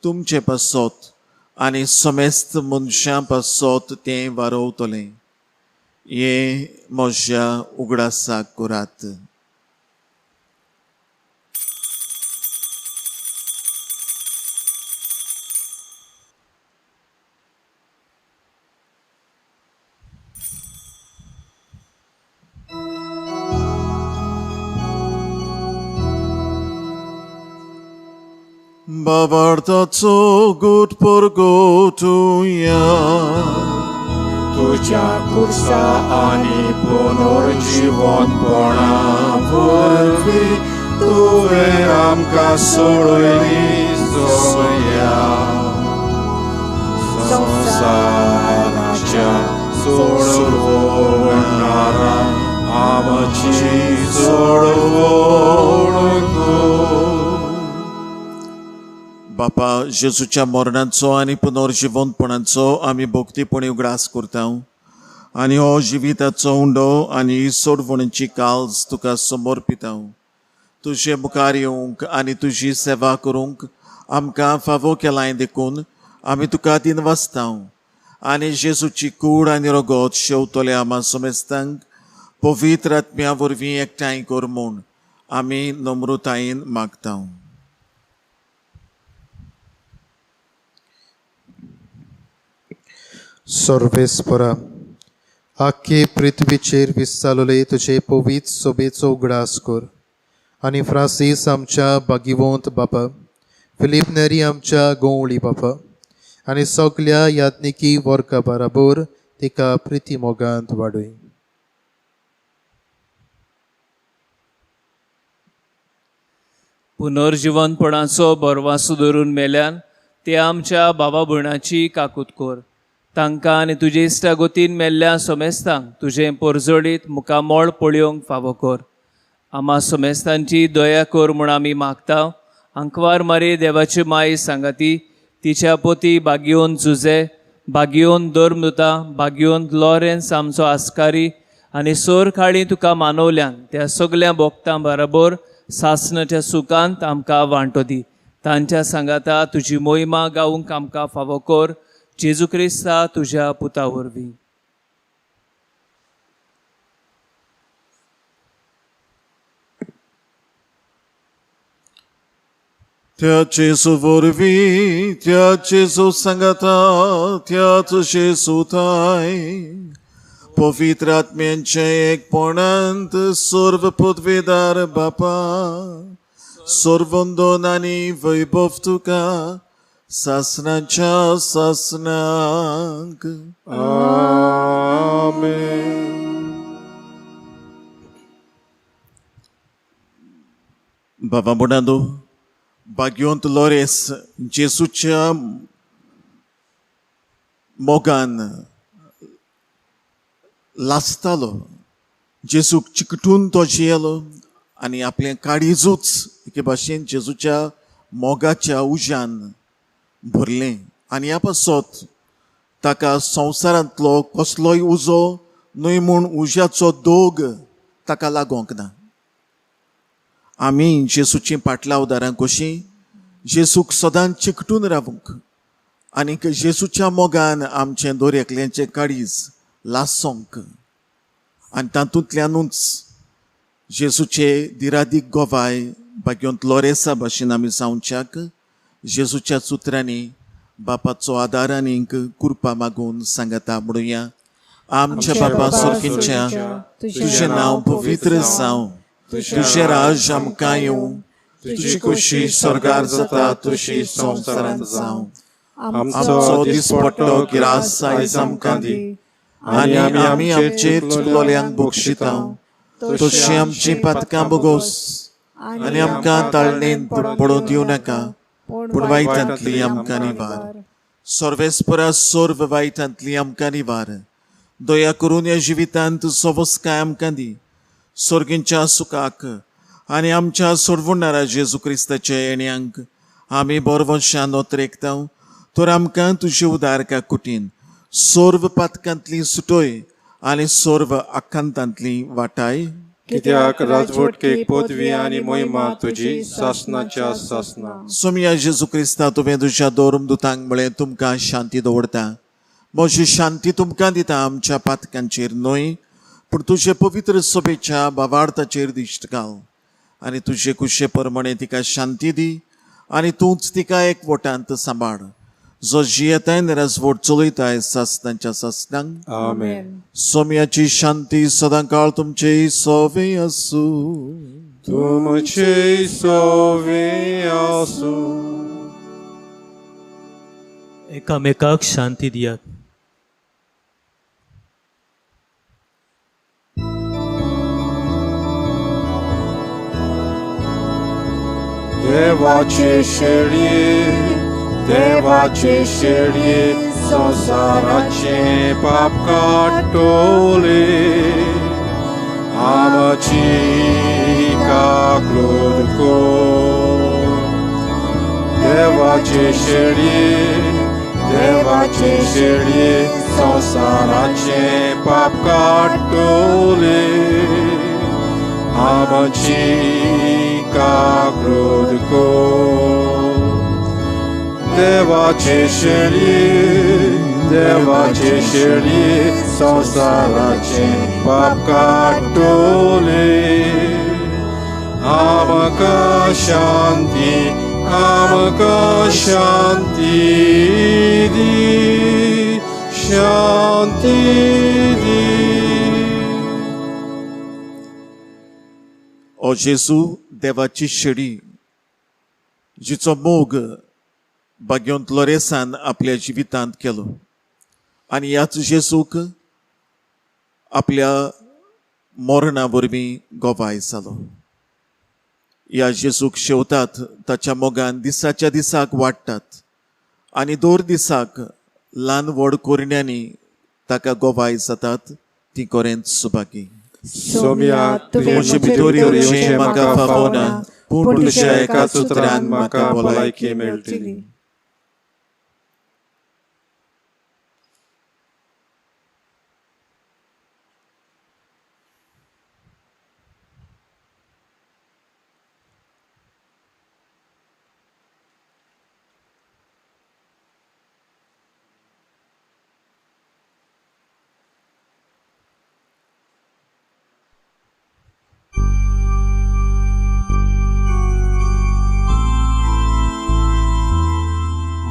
तुमचे पासत आनी सोमेस्त मनशां पासत तें वारोवतलें. ये म्हज्या उगडासाक करात. बाबार्थाचो गोट परगोटुया. तुझ्या कुर्सा आणि पुनर्जीवनपणा वरवीं तुवें आमकां सोडली सोमया. संवसाराच्या सोडवणारा आमची सोडवण कर. बापा जेजूच्या मरणाचो आनी पुनर्जीवनपणाचो आमी भोक्तीपणी उगडास करता आनी हो जिविताचो उंडो आनी सोडवणेची काल्स तुका समर्पिता. तुजे मुखार येवंक आनी तुजी सेवा करूंक आमकां फावो केलाय देखून आमी तुका दिनवासता आनी जेजूची कूड आनी रोगोत शेवतले आमा सोमेस्तांक पवित्र आत्म्या वरवीं एकठांय कर म्हूण आमी नम्रतायेन मागता. सर्वेस्परा आख्खे पृथ्वीचेर विस्तारले तुजे पवित्र सोबेचो उगडास कर आनी फ्रांसीस आमच्या बागिवंत बापा, फिलीप नेरी आमच्या गोवळी बापा आनी सगळ्या याज्ञिकी वर्गा बराबर तिका प्रिती मोगांत वाडय. पुनर्जीवनपणाचो बरवासो धरून मेल्यान ते आमच्या भावा भयणाची काकूत कोर. तांकां आनी तुजे इश्टागोतीन मेल्ल्या सोमेस्तांक तुजें पोरजोडीत मुखामोळ पळयोवंक फावो कर. आम्हा सोमेस्तांची दया कर म्हूण आमी मागता. अंकवार मारी देवाची माय सांगाती, तिच्या पोती बागियोन जुजे, बागियोन धर्मदुता, बागियोन लॉरेन्स आमचो आस्कारी आनी सोर खाडी तुका मानवल्यान त्या सगळ्या भोगतां बरोबर सासणाच्या सुखांत आमकां वांटो दी. तांच्या सांगाता तुजी मोहिमा गावूंक आमकां फावो कर. जेजू क्रिस्ता तुज्या पुता वरवीं. त्याचे वरवीं त्याचे सांगाता त्याचे सुताय पवित्र आत्म्यांचे एकपणांत सर्व पदवेदार बापा सर्वंदोन आनी वैभव तुका सासनाच्या सासनाक. आमेन. बाबा बुडांदो बागियोंत लोरेस जेसूच्या मोगान लासतालो. जेसूक चिकटून तो जियेलो आनी आपलें काळीजूच एके भाशेन जेजूच्या मोगाच्या उज्यान भरलें. आनी ह्या पासत ताका संवसारांतलो कसलोय उजो न्हय म्हूण उज्याचो दोग ताका लागोंक ना. आमी जेसूची पाटलावदारां कशीं जेसूक सदांच चिकटून रावूंक आनीक जेसूच्या मोगान आमचें दोरेकल्यांचें काळीज लासोंक आनी तातूंतल्यानूच जेसूचे दिरादीक गोवाय बागियोंत लोरेसा भाशेन आमी जावच्याक जेसूच्या सुत्रांनी बापाचो आदार आनीक कृपा मागून सांगता म्हणुया. आमच्या बापा सुर्गींच्या तुजें नांव पवित्र जावं. तुजें राज आमकां येवं. तुजी खुशी स्वर्गार जाता तशी संवसारांत जावं. आमचो दिसपट्टो गिरास आयज आमकां दी आनी आमी आमचेर चुकलोल्यांक बक्षिता तशी आमची पातकां बोगोस आनी आमकां ताळणेंत पडूं दिवं नाका पूण वायटांतली आमकां निवार. सर्वेस्परा सर्व वायटांतली आमकां निवार. दया करून ह्या जिवितांत सवस्काय आमकां दी. सर्गींच्या सुखाक आनी आमच्या सोडवणारा जेजू क्रिस्ताच्या येण्याक आमी बरवशान नोतरेकता. तर आमकां तुजे उदारका कुटीन सर्व पातकांतली सुटोय आनी सर्व आकांतांतली वाटाय. कित्याक राजवट केक पदवी आनी मोहिमा तुजी सासनाच्या सासना. सोम्या जेजू क्रिस्ता तुवें तुज्या दोरमदुतांक म्हळें तुमकां शांती दवरता. म्हजी शांती तुमकां दिता. आमच्या पातकांचेर न्हय पूण तुजे पवित्र सभेच्या भावार्थाचेर दिश्ट घाल आनी तुजे कुशे प्रमाणे तिका शांती दी आनी तूंच तिका एकवटांत सांबाळ. जो जियेताय राजवट चलयताय सासनाच्या सासनांक. आमेन. सोम्याची शांती सदां काळ तुमचे सोवे आसूं. तुमचे सोवे आसूं. एकामेकाक शांती दियात. देवाचे शेळये संसाराचे पाप काटोले. आमची काकूत कोर. देवाचे शेळये संसाराचे पाप काटोले. आमची काकूत कोर. देवाचे शेळये संसाराचे पाप काटोले. आमकां शांती दी. ओ जेजू देवाची शेळी जिचो मोग बागियोंत लोरेसान आपल्या जिवितांत केलो आनी ह्याच जेजूक आपल्या मरणा वरवीं गोवाय जालो. ह्या जेजूक शेवतात ताच्या मोगान दिसाच्या दिसाक वाडटात आनी दर दिसाक ल्हान व्हड कोरण्यांनी ताका गोवाय जातात ती कोरेंत सुभागी. सोम्या तुवें म्हजे म्हजे भितर भितर येवचें येवचें म्हाका फावना, पूण तुज्या एकाच उतरान म्हाका भलायकी मेळटली.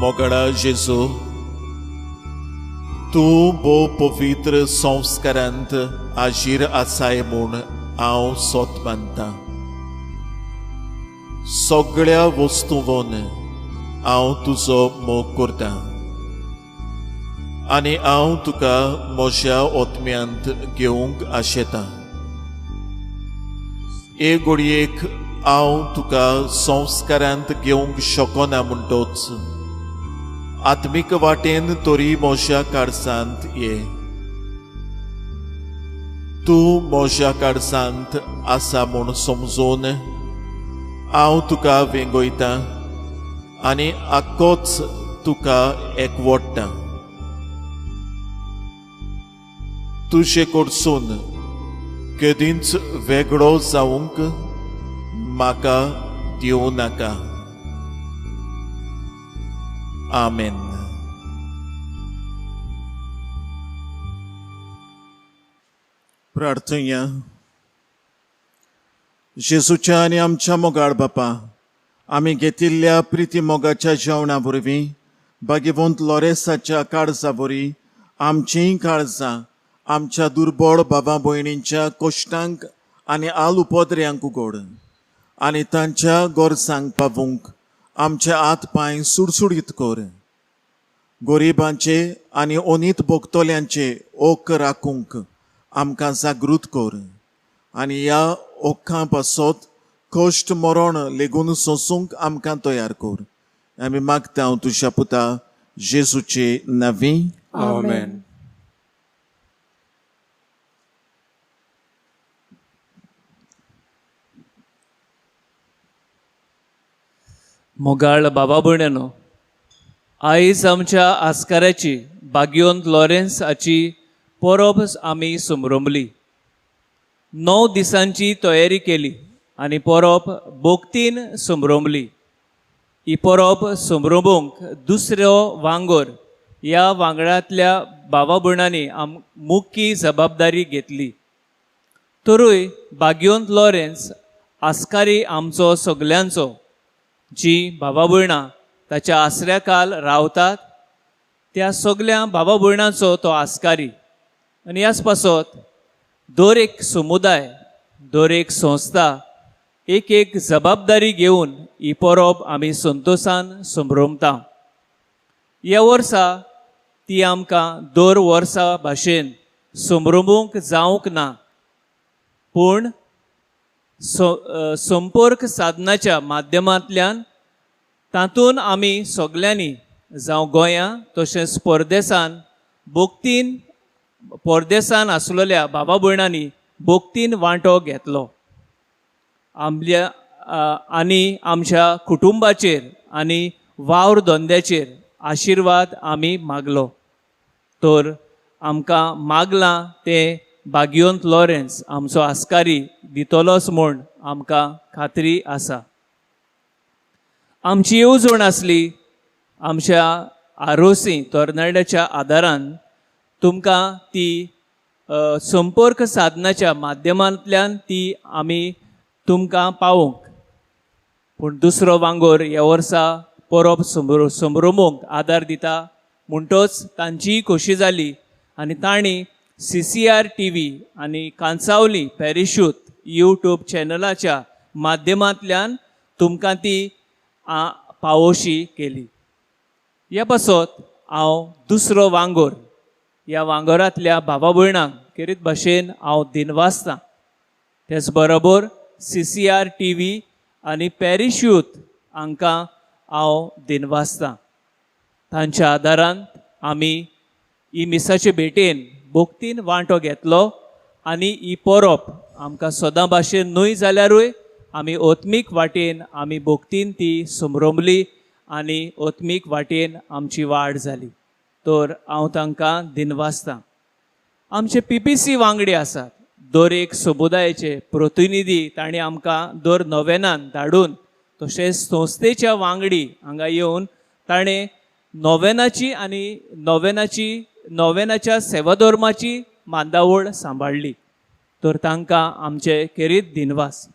मोगडा जेजू, तूं भोव पवित्र संस्कारांत आजीर आसाय म्हूण हांव सोत मानतां. सगळ्या वस्तूंवन हांव तुजो मोग करतां आनी हांव तुका म्हज्या ओतम्यांत घेवंक आशेतां. एक घडयेक हांव तुका संस्कारांत घेवंक शकना म्हणटोच आत्मीक वाटेन तरी म्हज्या काळजांत ये. तूं म्हज्या काळजांत आसा म्हूण समजून हांव तुका वेंगयतां आनी आख्खोच तुका एकवटतां. तुजे कडसून केदींच वेगळो जावंक म्हाका दिवं नाका. आमेन. प्रार्थना. जेजूच्या आनी आमच्या मोगाळ बापा, आमी घेतिल्ल्या प्रिती मोगाच्या जेवणा वरवीं भाग्यवंत लॉरेसाच्या काळजा वरी आमचींय काळजां आमच्या दुर्बळ भावा भयणींच्या कश्टांक आनी आल उपद्र्यांक उगड आनी तांच्या गोरजांक पावूंक आमचे हात पांय सुडसुडीत कर. गरिबांचे आनी ओनीत भोगतोल्यांचे ओक राखूंक आमकां जागृत कर आनी ह्या ओखां पासत कश्ट मरण लेगून सोंसूंक आमकां तयार कर. आमी मागता हांव तुज्या पुता जेजूचे नांवी. आमेन. मोगाळ बाबा भयणानो, आयज आमच्या आस्काराची भाग्यवंत लॉरेन्स हाची परब आमी समरंबली. 9 दिसांची तयारी केली आनी परब बोगतीन समरंबली. ही परब समरंबूंक दुसरो वांगोर ह्या वांगडांतल्या भावा भयणांनी मुख्य जबाबदारी घेतली. तरूय भाग्यवंत लॉरेन्स आस्कारी आमचो सगल्यांचो, जी भावा भयणां ताच्या आसऱ्याखाल रावतात त्या सगळ्या भावा भयणांचो तो आस्कारी. आनी ह्याच पासत दर एक समुदाय, दर एक संस्था एक जबाबदारी घेवन ही परब आमी संतोशान संभ्रमता. ह्या वर्सा ती आमकां दर वर्सा भाशेन संभ्रमूंक जावंक ना, पूण संपर्क साधनाच्या माध्यमांतल्यान तातूंत आमी सगल्यांनी जावं गोंयां तशेंच परदेसान आसलेल्या भावा भयणांनी बोगतीन वांटो घेतलो. आनी आमच्या कुटुंबाचेर आनी वावर धंद्याचेर आशिर्वाद आमी मागलो. तर आमकां मागलां तें भाग्यवंत लॉरेन्स आमचो आस्कारी दितलोच म्हूण आमकां खात्री आसा. आमची येवजण आसली आमच्या आरोसी तोरणाड्याच्या आदारान तुमकां ती संपर्क साधनाच्या माध्यमांतल्यान ती आमी तुमकां पावोवंक. पूण दुसरो वांगोर ह्या वर्सा परब संभ्रमूंक आदार दिता म्हणटच तांचीय खोशी जाली आनी तांणी CCR TV आनी कांसावली पॅरिशूत यूट्यूब चॅनलाच्या माध्यमांतल्यान तुमकां ती पावोशी केली. ह्या पासत हांव दुसरो वांगोर ह्या वांगोरांतल्या भावा भयणांक खेरीत भाशेन हांव दिनवासतां. तेच बरोबर CCR TV आनी पॅरिशूट हांकां हांव दिनवासतां. तांच्या आदारान आमी ही मिसाचे भेटेन भोक्तीन वांटो घेतलो आनी ही परब आमकां सदां भाशेन न्हय जाल्यारूय आमी ओत्मीक वाटेन आमी भोक्तीन ती समरमली आनी ओत्मीक वाटेन आमची वाड जाली. तर हांव तांकां दिनवासतां. आमचे PPC वांगडी आसात. दर एक समुदायाचे प्रतिनिधी तांणी आमकां दर नोवेनान धाडून तशेंच संस्थेच्या वांगडी हांगा येवन ताणें नोवेनाच्या सेवा धर्माची मांदावळ सांबाळली. तर तांकां आमचे खेरीत दिनवास.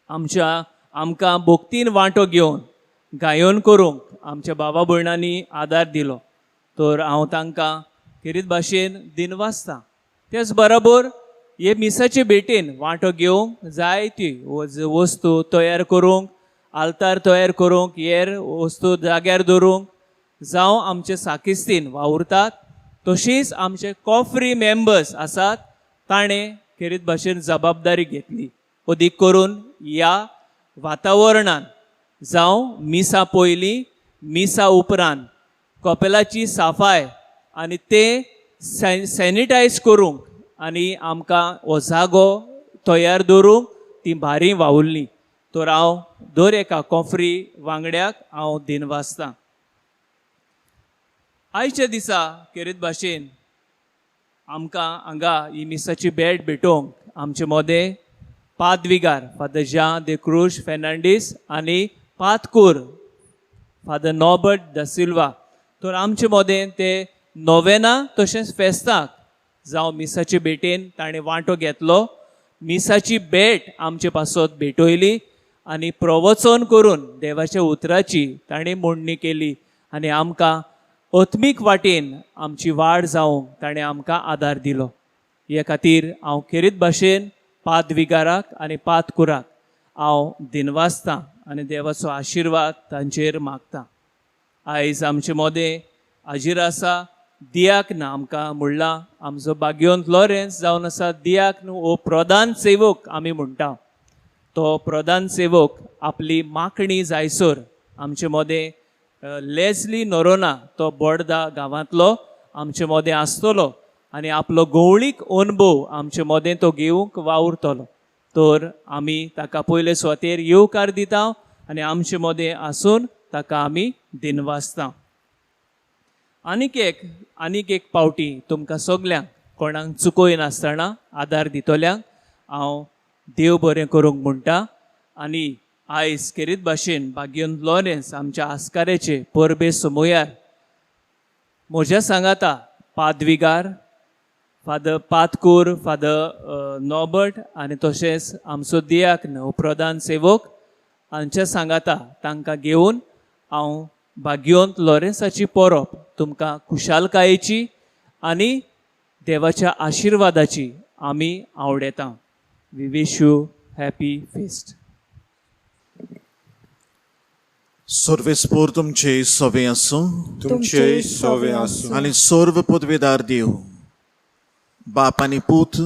आमकां भोक्तीन वांटो घेवन गायन करूंक आमच्या बाबा भयणांनी आदार दिलो. तर हांव तांकां खेरीत भाशेन दिनवासतां. तेच बरोबर हे मिसाचे भेटेन वांटो घेवंक जायती वस्तू तयार करूंक, आल्तार तयार करूंक, हेर वस्तू जाग्यार दवरूंक जावं आमचे साकिस्तीन वावुरतात. तशींच आमचे कॉफ्री मेंबर्स आसात ताणें खेरीत भाशेन जबाबदारी घेतली. अदीक करून ह्या वातावरणान जावं मिसा पयलीं मिसा उपरांत कपेलाची साफाय आनी ते सॅनिटायज करूंक आनी आमकां हो जागो तयार दवरूंक ती भारी वावुरली. तर हांव दर एका कॉफ्री वांगड्याक हांव दिनवासतां. आयच्या दिसा खेरीत भाशेन आमकां हांगा ही मिसाची भेट भेटोवंक आमचे मोदें पाद्विगार फादर जान दे क्रूज फेर्नांडीस आनी पातकूर फादर नॉबर्ट दा सिल्वा. तर आमचे मोदें ते नोवेना तशेंच फेस्ताक जावं मिसाचे भेटेन ताणें वांटो घेतलो. मिसाची भेट आमचे पासत भेटयली आनी प्रवचन करून देवाच्या उतराची ताणें मोडणी केली आनी आमकां ओत्मीक वाटेन आमची वाड जावंक ताणें आमकां आदार दिलो. हे खातीर हांव खेरीत भाशेन पाद्विगाराक आनी पातकुराक हांव दिनवासतां आनी देवाचो आशिर्वाद तांचेर मागतां. आयज आमचे मोदें हाजीर आसा दियाक्न आमकां म्हणलां. आमचो बागयोंत लॉरेन्स जावन आसा दियाक्न हो प्रधान सेवक आमी म्हणटा. तो प्रधान सेवक आपली मागणी जायसर आमचे मोदें लेस्ली नोरोना तो बोर्दा गांवांतलो आमचे मोदें आसतलो आनी आपलो गवळीक अनुभव आमचे मोदें तो घेवंक वावुरतलो. तर आमी ताका पयले स्वतेर येवकार दिता आनी आमचे मोदें आसून ताका आमी दिनवासतां. आनीक एक पावटी तुमकां सगल्यांक कोणाक चुकोय नासतना आदार दितोल्यांक हांव देव बरें करूंक म्हणटा. आनी आयज खेरीत भाशेन बागयोंत लॉरेन्स आमच्या आस्काऱ्याचे परबे समोयार म्हज्या सांगाता पाद्विगार फादर पातकूर फादर नॉबर्ट आनी तशेंच आमचो दियाक्न प्रधान सेवक हांच्या सांगाता तांकां घेवन हांव बागयोंत लॉरेन्साची परब तुमकां खुशालकायेची आनी देवाच्या आशिर्वादाची आमी आवडेतां. We wish you happy fest. सर्वेस्पोर तुमचे सवे आसूं. तुमचे सवे आसूं. आनी सर्व पदवेदार देव बाप आनी पूत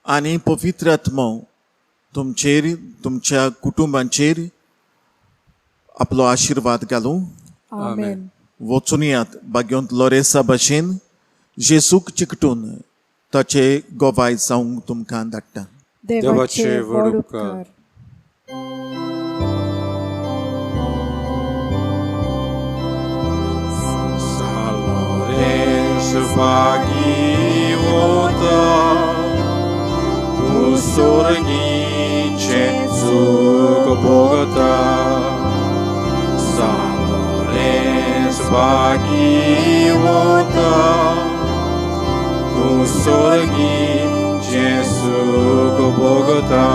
आनी पवित्र आत्मो तुमचेर तुमच्या कुटुंबांचेर आपलो आशिर्वाद घालूं. आमेन. वचून येयात बागयोंत लॉरेन्सा भाशेन जेसूक चिकटून ताचे गोवाय जावंक तुमकां धाडटा. देवाचे व्हड उपकार. Svagivota usorgice zug bogata Salore svagivota usorgice zug bogata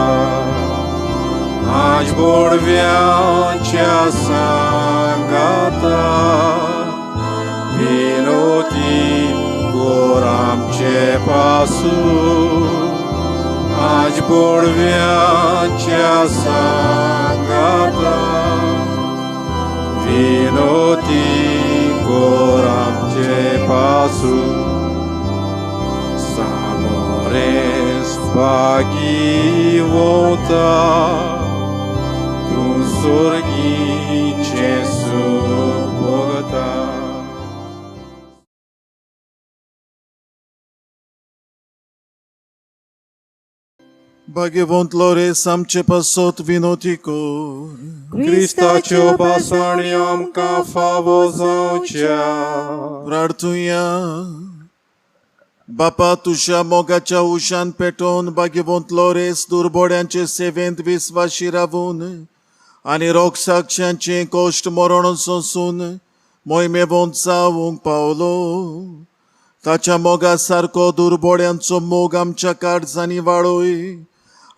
Aż borwiacia sangata Vinoti goram ce pasu Aż borwiacia sangata Vinoti goram ce pasu Samores pagivota सुरगीचे सूख भोगता. Bhagavantloris amche pasot vinotikor. Хриstaच्यो पासणी आमकां फावो जावच्या. प्रार्थुया. बापा तुझ्या मोगाच्या उशान पेटोवन भाग्यवंतलोरेस दुर्बोड्यांचे सेवेंत विस्वाशी रावून आनी रोगसाक्षांचे कोश्ट मरण सोंसून मोहिमेवंत जावंक पावलो. ताच्या मोगा सारको दुर्बोड्यांचो मोग आमच्या काळजांनी वाडोय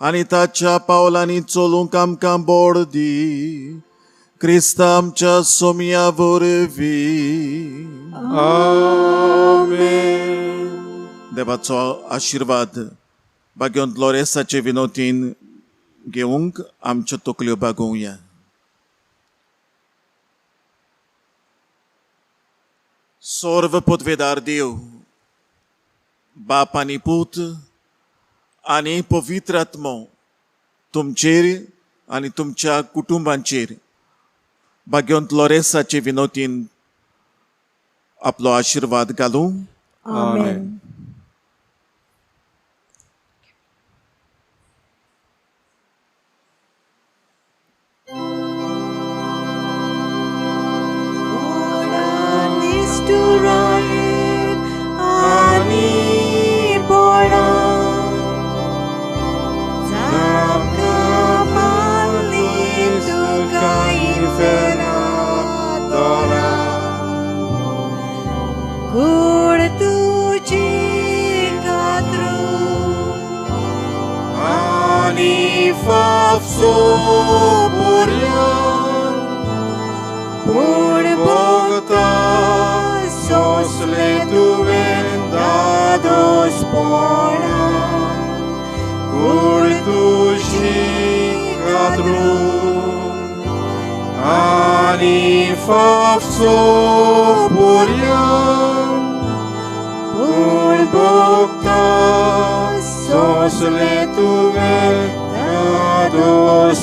आनी ताच्या पावलांनी चलूंक आमकां बोड दी. क्रिस्ता आमच्या सोमया वरवीं. आमेन. देवाचो आशिर्वाद भाग्यवंतलोरेसाचे विनोतीन घेवंक आमच्यो तकल्यो बागोवया. सर्व पदवेदार देव, बाप आनी पूत आनी पवित्र आत्मो तुमचेर आनी तुमच्या कुटुंबांचेर भाग्यवंतलोरेसाचे विनोतीन आपलो आशिर्वाद घालूं. आमेन. Por Bogotá, sosle tuven dados pora, curtuși cadrum, ani fafso purian, por Bogotá, sosle tuven dados